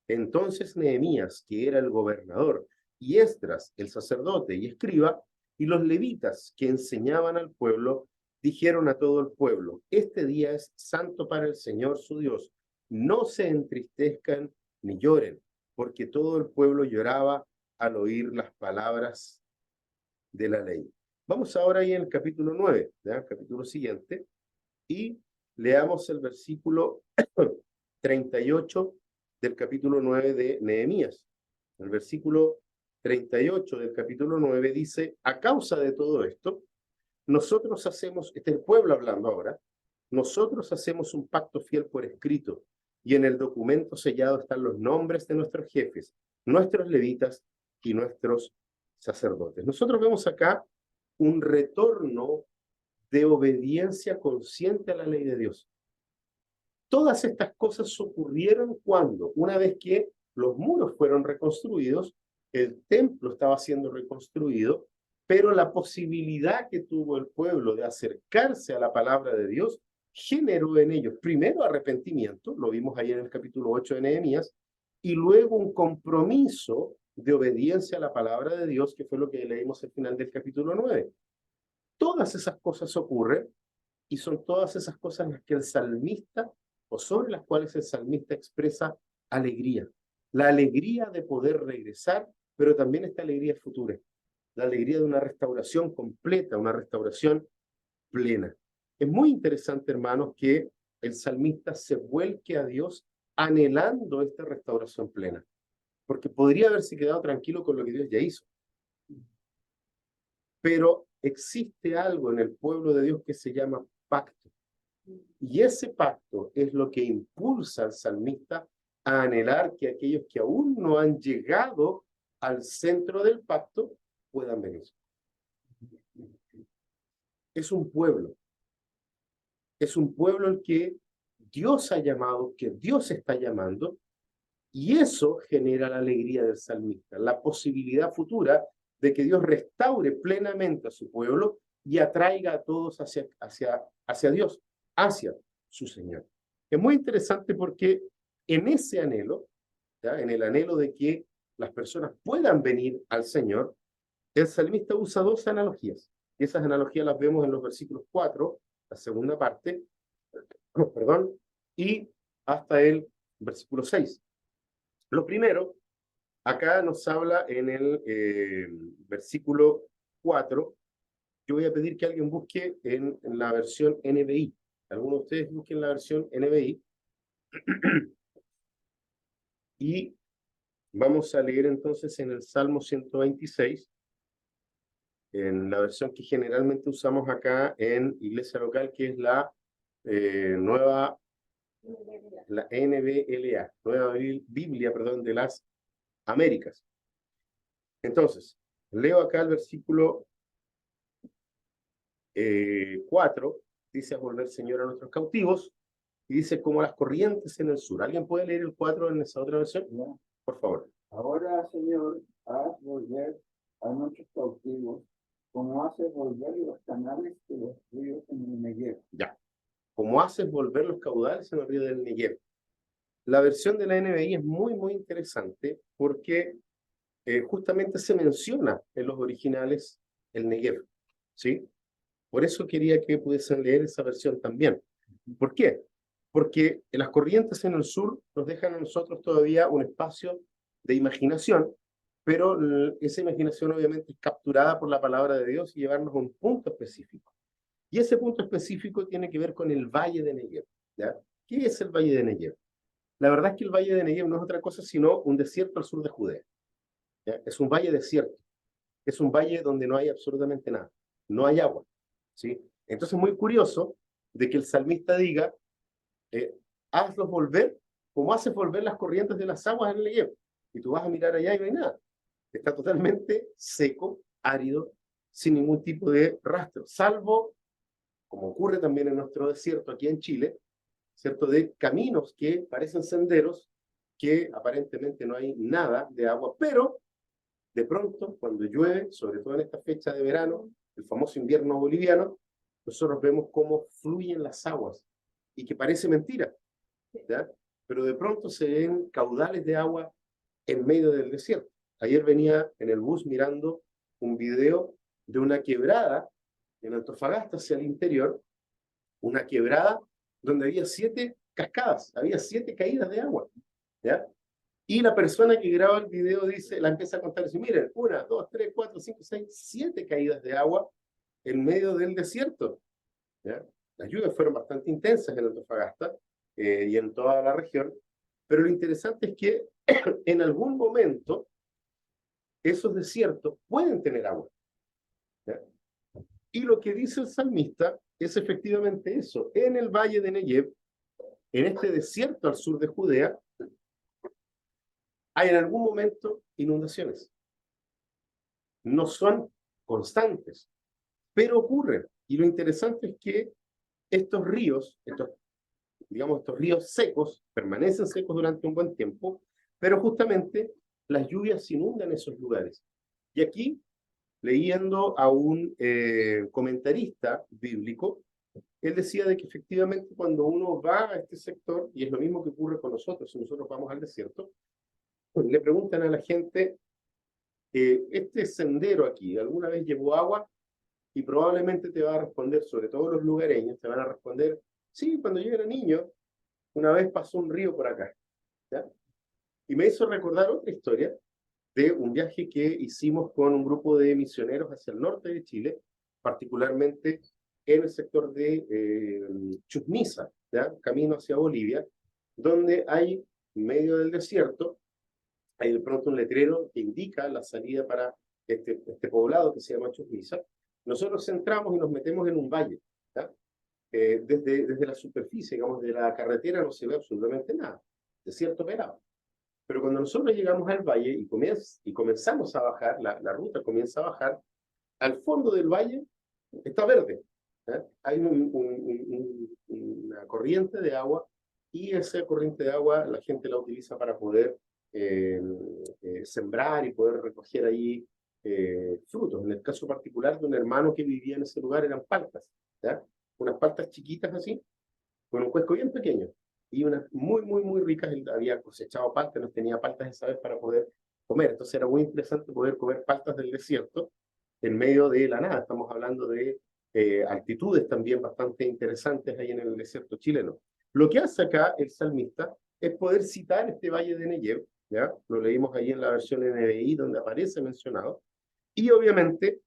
Entonces Nehemías, que era el gobernador, y Esdras, el sacerdote y escriba, y los levitas que enseñaban al pueblo, dijeron a todo el pueblo, este día es santo para el Señor su Dios, no se entristezcan ni lloren, porque todo el pueblo lloraba al oír las palabras de la ley. Vamos ahora ahí en el capítulo 9, ¿ya? Capítulo siguiente, y leamos el versículo 38 del capítulo 9 de Nehemías. El versículo 38 del capítulo 9 dice, a causa de todo esto, nosotros hacemos, este es el pueblo hablando ahora, nosotros hacemos un pacto fiel por escrito, y en el documento sellado están los nombres de nuestros jefes, nuestros levitas y nuestros sacerdotes. Nosotros vemos acá un retorno de obediencia consciente a la ley de Dios. Todas estas cosas ocurrieron cuando, una vez que los muros fueron reconstruidos, el templo estaba siendo reconstruido, pero la posibilidad que tuvo el pueblo de acercarse a la palabra de Dios generó en ellos primero arrepentimiento, lo vimos ayer en el capítulo 8 de Nehemías, y luego un compromiso de obediencia a la palabra de Dios, que fue lo que leímos al final del capítulo 9. Todas esas cosas ocurren y son todas esas cosas las que el salmista, o sobre las cuales el salmista expresa alegría. La alegría de poder regresar, pero también esta alegría futura. La alegría de una restauración completa, una restauración plena. Es muy interesante, hermanos, que el salmista se vuelque a Dios anhelando esta restauración plena, porque podría haberse quedado tranquilo con lo que Dios ya hizo. Pero existe algo en el pueblo de Dios que se llama pacto. Y ese pacto es lo que impulsa al salmista a anhelar que aquellos que aún no han llegado al centro del pacto puedan venir. Es un pueblo el que Dios ha llamado, que Dios está llamando, y eso genera la alegría del salmista, la posibilidad futura de que Dios restaure plenamente a su pueblo y atraiga a todos hacia Dios, hacia su Señor. Es muy interesante porque en ese anhelo, ¿ya? En el anhelo de que las personas puedan venir al Señor, el salmista usa dos analogías. Y esas analogías las vemos en los versículos 4, la segunda parte, perdón, y hasta el versículo 6. Lo primero, acá nos habla en el versículo 4. Yo voy a pedir que alguien busque en la versión NBI. Algunos de ustedes busquen la versión NBI. Y vamos a leer entonces en el Salmo 126, en la versión que generalmente usamos acá en iglesia local, que es la nueva, la NBLA, Nueva Biblia, perdón, de las Américas. Entonces, leo acá el versículo 4, dice a volver Señor a nuestros cautivos, y dice como las corrientes en el sur. ¿Alguien puede leer el 4 en esa otra versión? No. Por favor. Ahora, Señor, haz volver a nuestros cautivos, como haces volver los canales de los ríos en el Negev. Ya. Como haces volver los caudales en el río del Negev. La versión de la NBI es muy, muy interesante porque justamente se menciona en los originales el Negev, ¿sí? Por eso quería que pudiesen leer esa versión también. ¿Por qué? Porque las corrientes en el sur nos dejan a nosotros todavía un espacio de imaginación, pero esa imaginación obviamente es capturada por la palabra de Dios y llevarnos a un punto específico. Y ese punto específico tiene que ver con el Valle de Negev, ¿ya? ¿Qué es el Valle de Negev? La verdad es que el Valle de Negev no es otra cosa sino un desierto al sur de Judea, ¿ya? Es un valle desierto, es un valle donde no hay absolutamente nada, no hay agua, ¿sí? Entonces es muy curioso de que el salmista diga, eh, hazlos volver como haces volver las corrientes de las aguas en el Negev. Y tú vas a mirar allá y no hay nada. Está totalmente seco, árido, sin ningún tipo de rastro, salvo, como ocurre también en nuestro desierto aquí en Chile, ¿cierto? De caminos que parecen senderos, que aparentemente no hay nada de agua, pero de pronto, cuando llueve, sobre todo en esta fecha de verano, el famoso invierno boliviano, nosotros vemos cómo fluyen las aguas y que parece mentira, ¿ya? Pero de pronto se ven caudales de agua en medio del desierto. Ayer venía en el bus mirando un video de una quebrada en Antofagasta hacia el interior, una quebrada donde había 7 cascadas, había 7 caídas de agua, ¿ya? Y la persona que graba el video dice, la empieza a contar y dice, miren, 1, 2, 3, 4, 5, 6, 7 caídas de agua en medio del desierto, ¿ya? Las lluvias fueron bastante intensas en Antofagasta y en toda la región, pero lo interesante es que en algún momento esos desiertos pueden tener agua, ¿ya? Y lo que dice el salmista es efectivamente eso. En el valle de Negev, en este desierto al sur de Judea, hay en algún momento inundaciones. No son constantes, pero ocurren. Y lo interesante es que estos ríos, estos ríos secos, permanecen secos durante un buen tiempo, pero justamente las lluvias inundan esos lugares. Y aquí, leyendo a un comentarista bíblico, él decía de que efectivamente cuando uno va a este sector, y es lo mismo que ocurre con nosotros, si nosotros vamos al desierto, le preguntan a la gente, este sendero aquí, ¿alguna vez llevó agua? Y probablemente te va a responder, sobre todo los lugareños, te van a responder, sí, cuando yo era niño, una vez pasó un río por acá, ¿ya? Y me hizo recordar otra historia de un viaje que hicimos con un grupo de misioneros hacia el norte de Chile, particularmente en el sector de Chusmisa, ¿ya? Camino hacia Bolivia, donde hay, en medio del desierto, hay de pronto un letrero que indica la salida para este poblado que se llama Chusmisa. Nosotros entramos y nos metemos en un valle, ¿ya? Desde la superficie, digamos, de la carretera no se ve absolutamente nada, desierto pelado. Pero cuando nosotros llegamos al valle y comenzamos a bajar, la ruta comienza a bajar, al fondo del valle está verde, ¿eh? Hay una corriente de agua y esa corriente de agua la gente la utiliza para poder sembrar y poder recoger ahí frutos. En el caso particular de un hermano que vivía en ese lugar eran paltas, ¿ya? Unas paltas chiquitas así, con un cuesco bien pequeño y unas muy, muy, muy ricas. Él había cosechado paltas, no tenía paltas esa vez para poder comer. Entonces era muy interesante poder comer paltas del desierto en medio de la nada. Estamos hablando de altitudes también bastante interesantes ahí en el desierto chileno. Lo que hace acá el salmista es poder citar este valle de Negev, ¿ya? Lo leímos ahí en la versión NBI donde aparece mencionado, y obviamente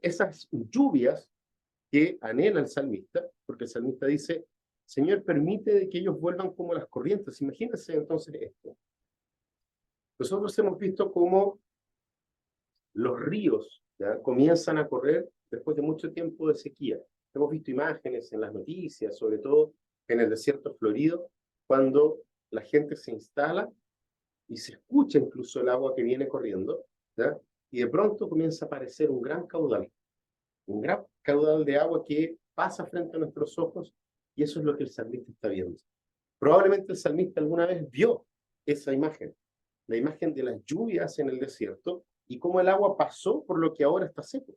esas lluvias que anhela el salmista, porque el salmista dice, Señor, permite de que ellos vuelvan como las corrientes. Imagínense entonces esto. Nosotros hemos visto cómo los ríos, ¿ya?, comienzan a correr después de mucho tiempo de sequía. Hemos visto imágenes en las noticias, sobre todo en el desierto florido, cuando la gente se instala y se escucha incluso el agua que viene corriendo, ¿ya? Y de pronto comienza a aparecer un gran caudal de agua que pasa frente a nuestros ojos, y eso es lo que el salmista está viendo. Probablemente el salmista alguna vez vio esa imagen, la imagen de las lluvias en el desierto y cómo el agua pasó por lo que ahora está seco.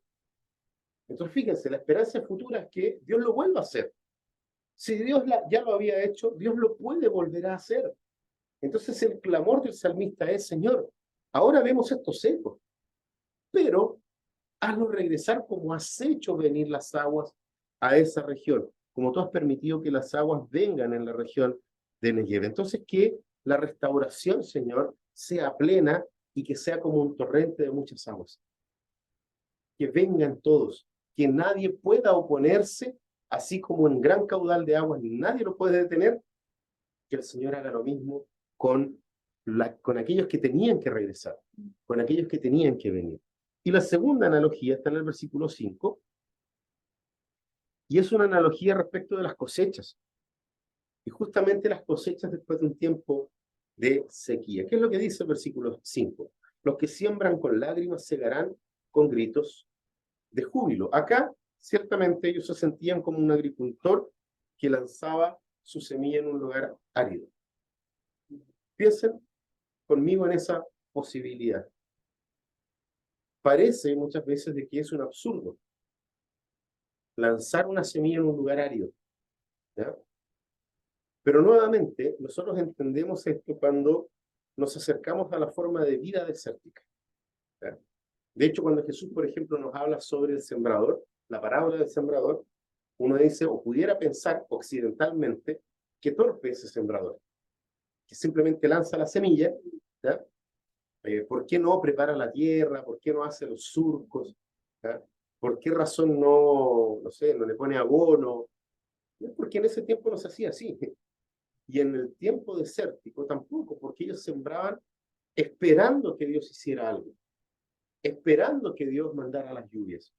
Entonces fíjense, la esperanza futura es que Dios lo vuelva a hacer. Si Dios ya lo había hecho, Dios lo puede volver a hacer. Entonces el clamor del salmista es, Señor, Ahora vemos estos ecos, pero hazlo regresar como has hecho venir las aguas a esa región, como tú has permitido que las aguas vengan en la región de Negev. Entonces, que la restauración, Señor, sea plena y que sea como un torrente de muchas aguas. Que vengan todos, que nadie pueda oponerse, así como en gran caudal de aguas nadie lo puede detener, que el Señor haga lo mismo con aquellos que tenían que regresar, con aquellos que tenían que venir. Y la segunda analogía está en el versículo 5, y es una analogía respecto de las cosechas. Y justamente las cosechas después de un tiempo de sequía. ¿Qué es lo que dice el versículo 5? Los que siembran con lágrimas segarán con gritos de júbilo. Acá, ciertamente, ellos se sentían como un agricultor que lanzaba su semilla en un lugar árido. Piensen conmigo en esa posibilidad. Parece muchas veces de que es un absurdo lanzar una semilla en un lugar árido, ¿ya? Pero nuevamente, nosotros entendemos esto cuando nos acercamos a la forma de vida desértica, ¿ya? De hecho, cuando Jesús, por ejemplo, nos habla sobre el sembrador, la parábola del sembrador, uno dice, o pudiera pensar occidentalmente, que torpe es ese sembrador, que simplemente lanza la semilla, ¿ya? ¿Por qué no prepara la tierra? ¿Por qué no hace los surcos? ¿Ya? ¿Por qué razón no sé, no le pone abono? Porque en ese tiempo no se hacía así. Y en el tiempo desértico tampoco, porque ellos sembraban esperando que Dios hiciera algo, esperando que Dios mandara las lluvias.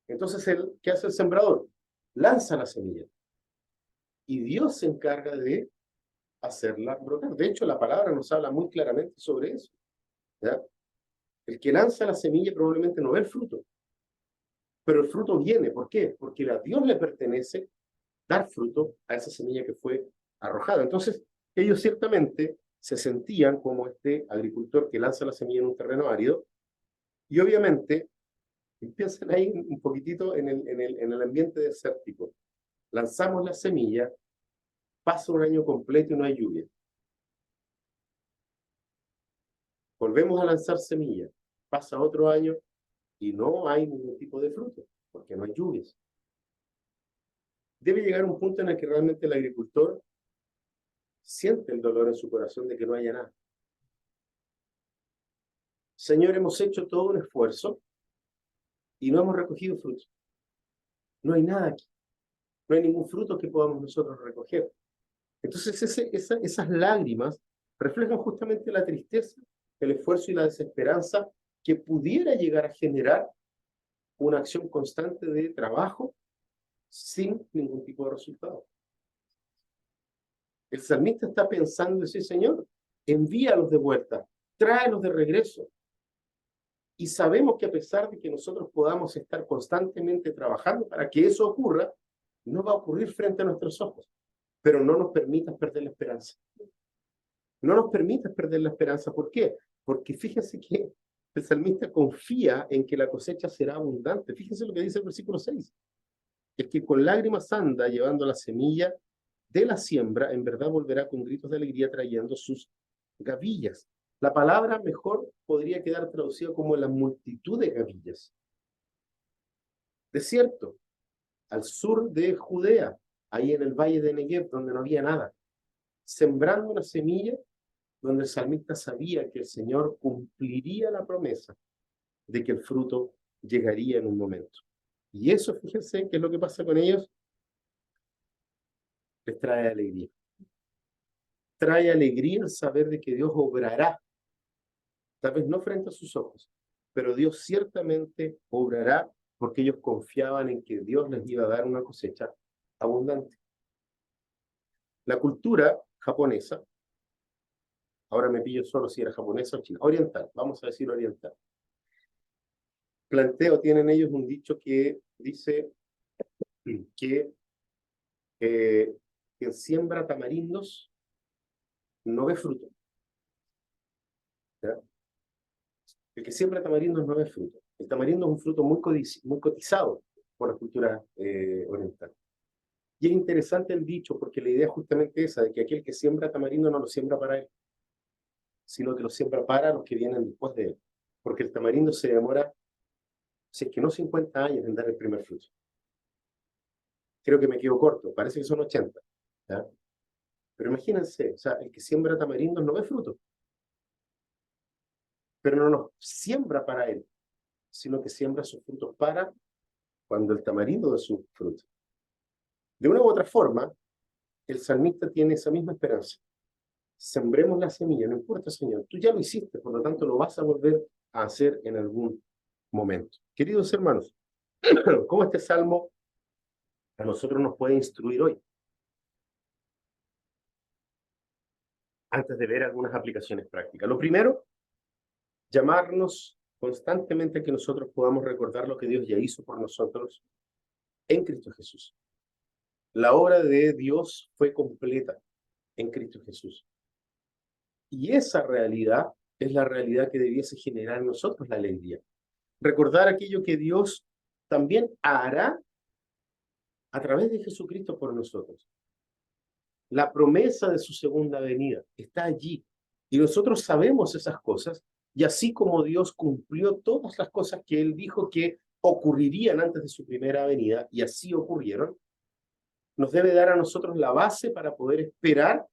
Entonces, ¿qué hace el sembrador? Lanza la semilla. Y Dios se encarga de hacerla brotar. De hecho, la palabra nos habla muy claramente sobre eso, ¿ya? El que lanza la semilla probablemente no ve el fruto, pero el fruto viene. ¿Por qué? Porque a Dios le pertenece dar fruto a esa semilla que fue arrojada. Entonces, ellos ciertamente se sentían como este agricultor que lanza la semilla en un terreno árido, y obviamente piensen ahí un poquitito en el ambiente desértico. Lanzamos la semilla, pasa un año completo y no hay lluvia. Volvemos a lanzar semilla, pasa otro año y no hay ningún tipo de fruto, porque no hay lluvias. Debe llegar un punto en el que realmente el agricultor siente el dolor en su corazón de que no haya nada. Señor, hemos hecho todo un esfuerzo y no hemos recogido frutos. No hay nada aquí. No hay ningún fruto que podamos nosotros recoger. Entonces esas lágrimas reflejan justamente la tristeza, el esfuerzo y la desesperanza que pudiera llegar a generar una acción constante de trabajo sin ningún tipo de resultado. El salmista está pensando, dice, Señor, envíalos de vuelta, tráelos de regreso. Y sabemos que a pesar de que nosotros podamos estar constantemente trabajando para que eso ocurra, no va a ocurrir frente a nuestros ojos. Pero no nos permitas perder la esperanza. No nos permitas perder la esperanza. ¿Por qué? Porque fíjense que el salmista confía en que la cosecha será abundante. Fíjense lo que dice el versículo 6. El que con lágrimas anda llevando la semilla de la siembra, en verdad volverá con gritos de alegría trayendo sus gavillas. La palabra mejor podría quedar traducida como la multitud de gavillas. Desierto, al sur de Judea, ahí en el valle de Negev, donde no había nada. Sembrando una semilla donde el salmista sabía que el Señor cumpliría la promesa de que el fruto llegaría en un momento. Y eso, fíjense, ¿qué es lo que pasa con ellos? Les trae alegría. Trae alegría el saber de que Dios obrará, tal vez no frente a sus ojos, pero Dios ciertamente obrará porque ellos confiaban en que Dios les iba a dar una cosecha abundante. La cultura japonesa, ahora me pillo solo si era japonesa o china, oriental, vamos a decir oriental. Tienen ellos un dicho que dice que quien siembra tamarindos no ve fruto, ¿ya? El que siembra tamarindos no ve fruto. El tamarindo es un fruto muy cotizado por la cultura oriental. Y es interesante el dicho porque la idea es justamente esa, de que aquel que siembra tamarindo no lo siembra para él. sino que lo siembra para los que vienen después de él. Porque el tamarindo se demora, si es que no 50 años en dar el primer fruto. Creo que me quedo corto, parece que son 80. ¿Ya? Pero imagínense, o sea, el que siembra tamarindos no ve fruto. Pero no los siembra para él, sino que siembra sus frutos para cuando el tamarindo dé su fruto. De una u otra forma, el salmista tiene esa misma esperanza. Sembremos la semilla, no importa, Señor, tú ya lo hiciste, por lo tanto lo vas a volver a hacer en algún momento. Queridos hermanos, ¿cómo este salmo a nosotros nos puede instruir hoy? Antes de ver algunas aplicaciones prácticas. Lo primero, llamarnos constantemente a que nosotros podamos recordar lo que Dios ya hizo por nosotros en Cristo Jesús. La obra de Dios fue completa en Cristo Jesús. Y esa realidad es la realidad que debiese generar en nosotros la alegría. Recordar aquello que Dios también hará a través de Jesucristo por nosotros. La promesa de su segunda venida está allí. Y nosotros sabemos esas cosas. Y así como Dios cumplió todas las cosas que Él dijo que ocurrirían antes de su primera venida, y así ocurrieron, nos debe dar a nosotros la base para poder esperar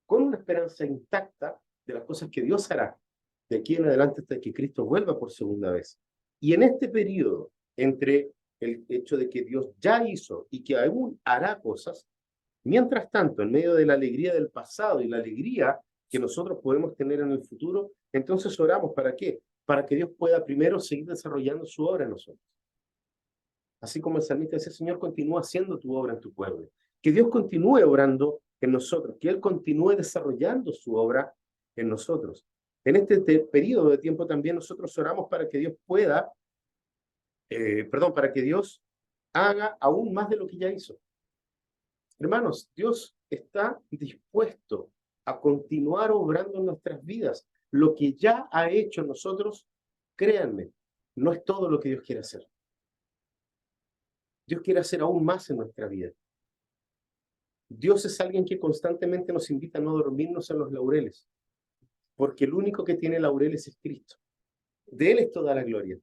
con una esperanza intacta de las cosas que Dios hará de aquí en adelante hasta que Cristo vuelva por segunda vez. Y en este periodo, entre el hecho de que Dios ya hizo y que aún hará cosas, mientras tanto, en medio de la alegría del pasado y la alegría que nosotros podemos tener en el futuro, entonces oramos ¿para qué? Para que Dios pueda primero seguir desarrollando su obra en nosotros. Así como el salmista dice, Señor, continúa haciendo tu obra en tu pueblo. Que Dios continúe obrando en nosotros, que Él continúe desarrollando su obra en nosotros. En este periodo de tiempo también nosotros oramos para que Dios pueda, para que Dios haga aún más de lo que ya hizo. Hermanos, Dios está dispuesto a continuar obrando en nuestras vidas. Lo que ya ha hecho en nosotros, créanme, no es todo lo que Dios quiere hacer. Dios quiere hacer aún más en nuestra vida. Dios es alguien que constantemente nos invita a no dormirnos en los laureles, porque el único que tiene laureles es Cristo. De Él es toda la gloria.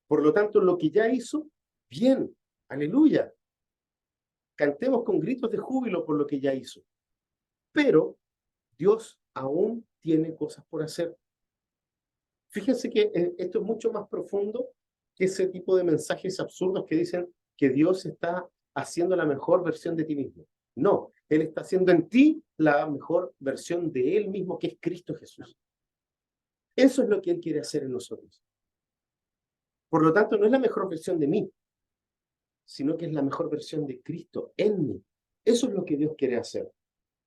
Por lo tanto, lo que ya hizo, bien, aleluya. Cantemos con gritos de júbilo por lo que ya hizo. Pero Dios aún tiene cosas por hacer. Fíjense que esto es mucho más profundo que ese tipo de mensajes absurdos que dicen que Dios está haciendo la mejor versión de ti mismo. No, Él está haciendo en ti la mejor versión de Él mismo, que es Cristo Jesús. Eso es lo que Él quiere hacer en nosotros. Por lo tanto, no es la mejor versión de mí, sino que es la mejor versión de Cristo en mí. Eso es lo que Dios quiere hacer.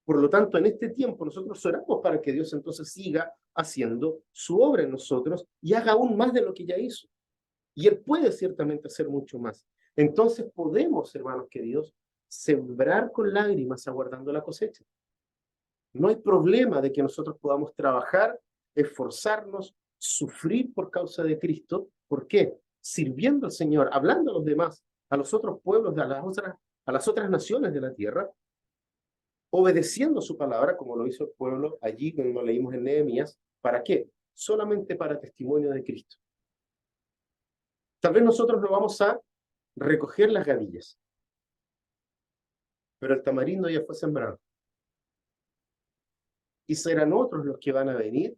Por lo tanto, en este tiempo nosotros oramos para que Dios entonces siga haciendo su obra en nosotros y haga aún más de lo que ya hizo. Y Él puede ciertamente hacer mucho más. Entonces podemos, hermanos queridos, sembrar con lágrimas aguardando la cosecha. No hay problema de que nosotros podamos trabajar, esforzarnos, sufrir por causa de Cristo. ¿Por qué? Sirviendo al Señor, hablando a los demás, a los otros pueblos, a las otras naciones de la tierra, obedeciendo su palabra, como lo hizo el pueblo allí, como lo leímos en Nehemías. ¿Para qué? Solamente para testimonio de Cristo. Tal vez nosotros no vamos a recoger las gavillas, pero el tamarindo ya fue sembrado. Y serán otros los que van a venir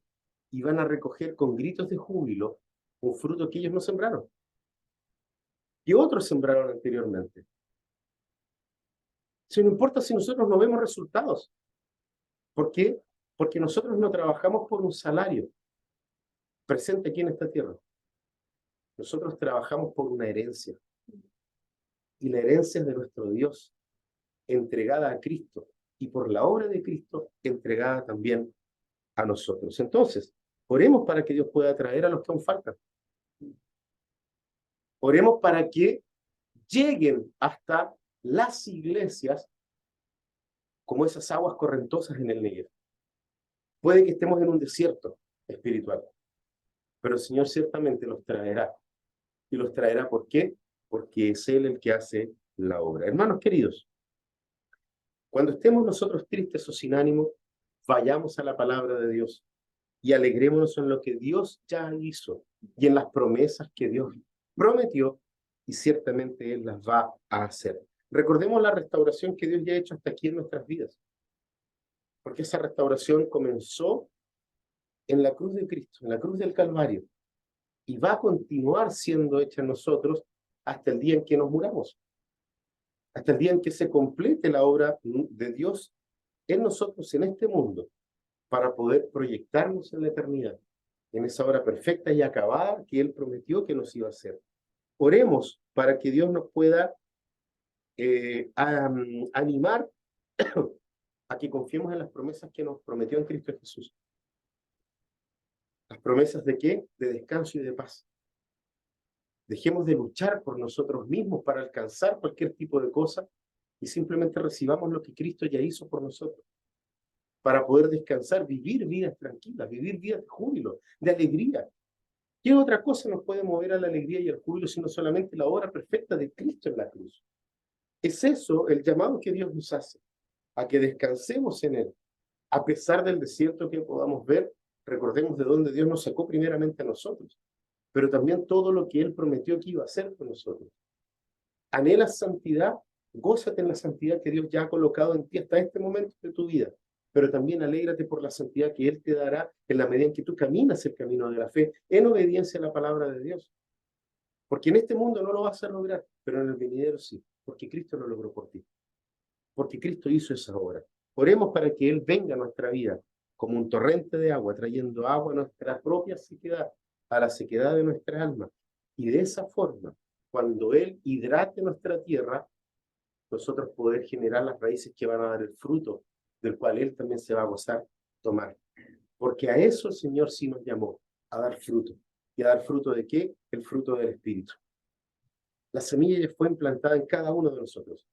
y van a recoger con gritos de júbilo un fruto que ellos no sembraron, y otros sembraron anteriormente. Si no importa si nosotros no vemos resultados. ¿Por qué? Porque nosotros no trabajamos por un salario presente aquí en esta tierra. Nosotros trabajamos por una herencia. Y la herencia es de nuestro Dios, entregada a Cristo, y por la obra de Cristo, entregada también a nosotros. Entonces, oremos para que Dios pueda traer a los que aún faltan. Oremos para que lleguen hasta las iglesias como esas aguas correntosas en el Negev. Puede que estemos en un desierto espiritual, pero el Señor ciertamente los traerá. ¿Y los traerá por qué? Porque es Él el que hace la obra. Hermanos queridos, cuando estemos nosotros tristes o sin ánimo, vayamos a la palabra de Dios y alegrémonos en lo que Dios ya hizo y en las promesas que Dios prometió, y ciertamente Él las va a hacer. Recordemos la restauración que Dios ya ha hecho hasta aquí en nuestras vidas, porque esa restauración comenzó en la cruz de Cristo, en la cruz del Calvario, y va a continuar siendo hecha en nosotros hasta el día en que nos muramos, hasta el día en que se complete la obra de Dios en nosotros, en este mundo, para poder proyectarnos en la eternidad, en esa obra perfecta y acabada que Él prometió que nos iba a hacer. Oremos para que Dios nos pueda animar a que confiemos en las promesas que nos prometió en Cristo Jesús. ¿Las promesas de qué? De descanso y de paz. Dejemos de luchar por nosotros mismos para alcanzar cualquier tipo de cosa y simplemente recibamos lo que Cristo ya hizo por nosotros, para poder descansar, vivir vidas tranquilas, vivir vidas de júbilo, de alegría. ¿Qué otra cosa nos puede mover a la alegría y al júbilo sino solamente la obra perfecta de Cristo en la cruz? Es eso el llamado que Dios nos hace, a que descansemos en Él. A pesar del desierto que podamos ver, recordemos de dónde Dios nos sacó primeramente a nosotros, pero también todo lo que Él prometió que iba a hacer con nosotros. Anhelas santidad, gózate en la santidad que Dios ya ha colocado en ti hasta este momento de tu vida, pero también alégrate por la santidad que Él te dará en la medida en que tú caminas el camino de la fe, en obediencia a la palabra de Dios. Porque en este mundo no lo vas a lograr, pero en el venidero sí, porque Cristo lo logró por ti, porque Cristo hizo esa obra. Oremos para que Él venga a nuestra vida como un torrente de agua, trayendo agua a nuestra propia sequedad, a la sequedad de nuestra alma. Y de esa forma, cuando Él hidrate nuestra tierra, nosotros poder generar las raíces que van a dar el fruto, del cual Él también se va a gozar tomar. Porque a eso el Señor sí nos llamó, a dar fruto. ¿Y a dar fruto de qué? El fruto del Espíritu. La semilla ya fue implantada en cada uno de nosotros.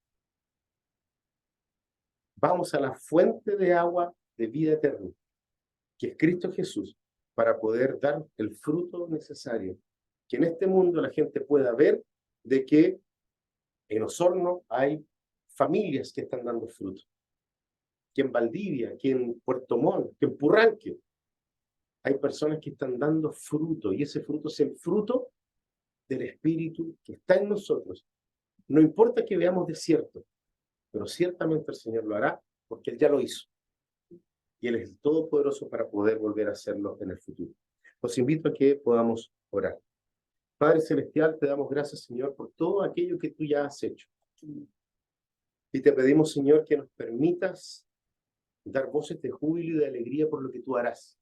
Vamos a la fuente de agua de vida eterna, que es Cristo Jesús, para poder dar el fruto necesario. Que en este mundo la gente pueda ver de que en Osorno hay familias que están dando fruto. Que en Valdivia, que en Puerto Montt, que en Purranque, hay personas que están dando fruto, y ese fruto es el fruto del Espíritu que está en nosotros. No importa que veamos desierto, pero ciertamente el Señor lo hará, porque Él ya lo hizo. Y Él es el Todopoderoso para poder volver a hacerlo en el futuro. Los invito a que podamos orar. Padre Celestial, te damos gracias, Señor, por todo aquello que tú ya has hecho. Y te pedimos, Señor, que nos permitas dar voces de júbilo y de alegría por lo que tú harás.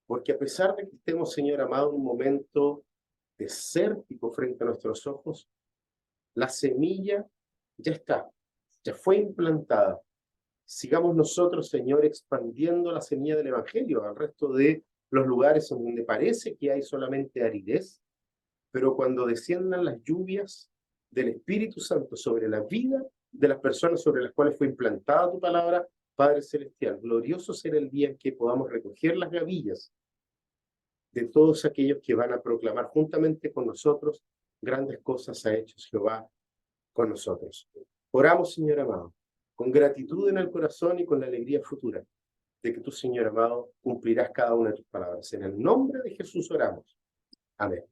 Porque a pesar de que estemos, Señor amado, en un momento desértico frente a nuestros ojos, la semilla ya está, ya fue implantada. Sigamos nosotros, Señor, expandiendo la semilla del Evangelio al resto de los lugares en donde parece que hay solamente aridez, pero cuando desciendan las lluvias del Espíritu Santo sobre la vida de las personas sobre las cuales fue implantada tu palabra, Padre Celestial, glorioso será el día en que podamos recoger las gavillas de todos aquellos que van a proclamar juntamente con nosotros grandes cosas ha hecho Jehová con nosotros. Oramos, Señor amado, con gratitud en el corazón y con la alegría futura de que tú, Señor amado, cumplirás cada una de tus palabras. En el nombre de Jesús oramos. Amén.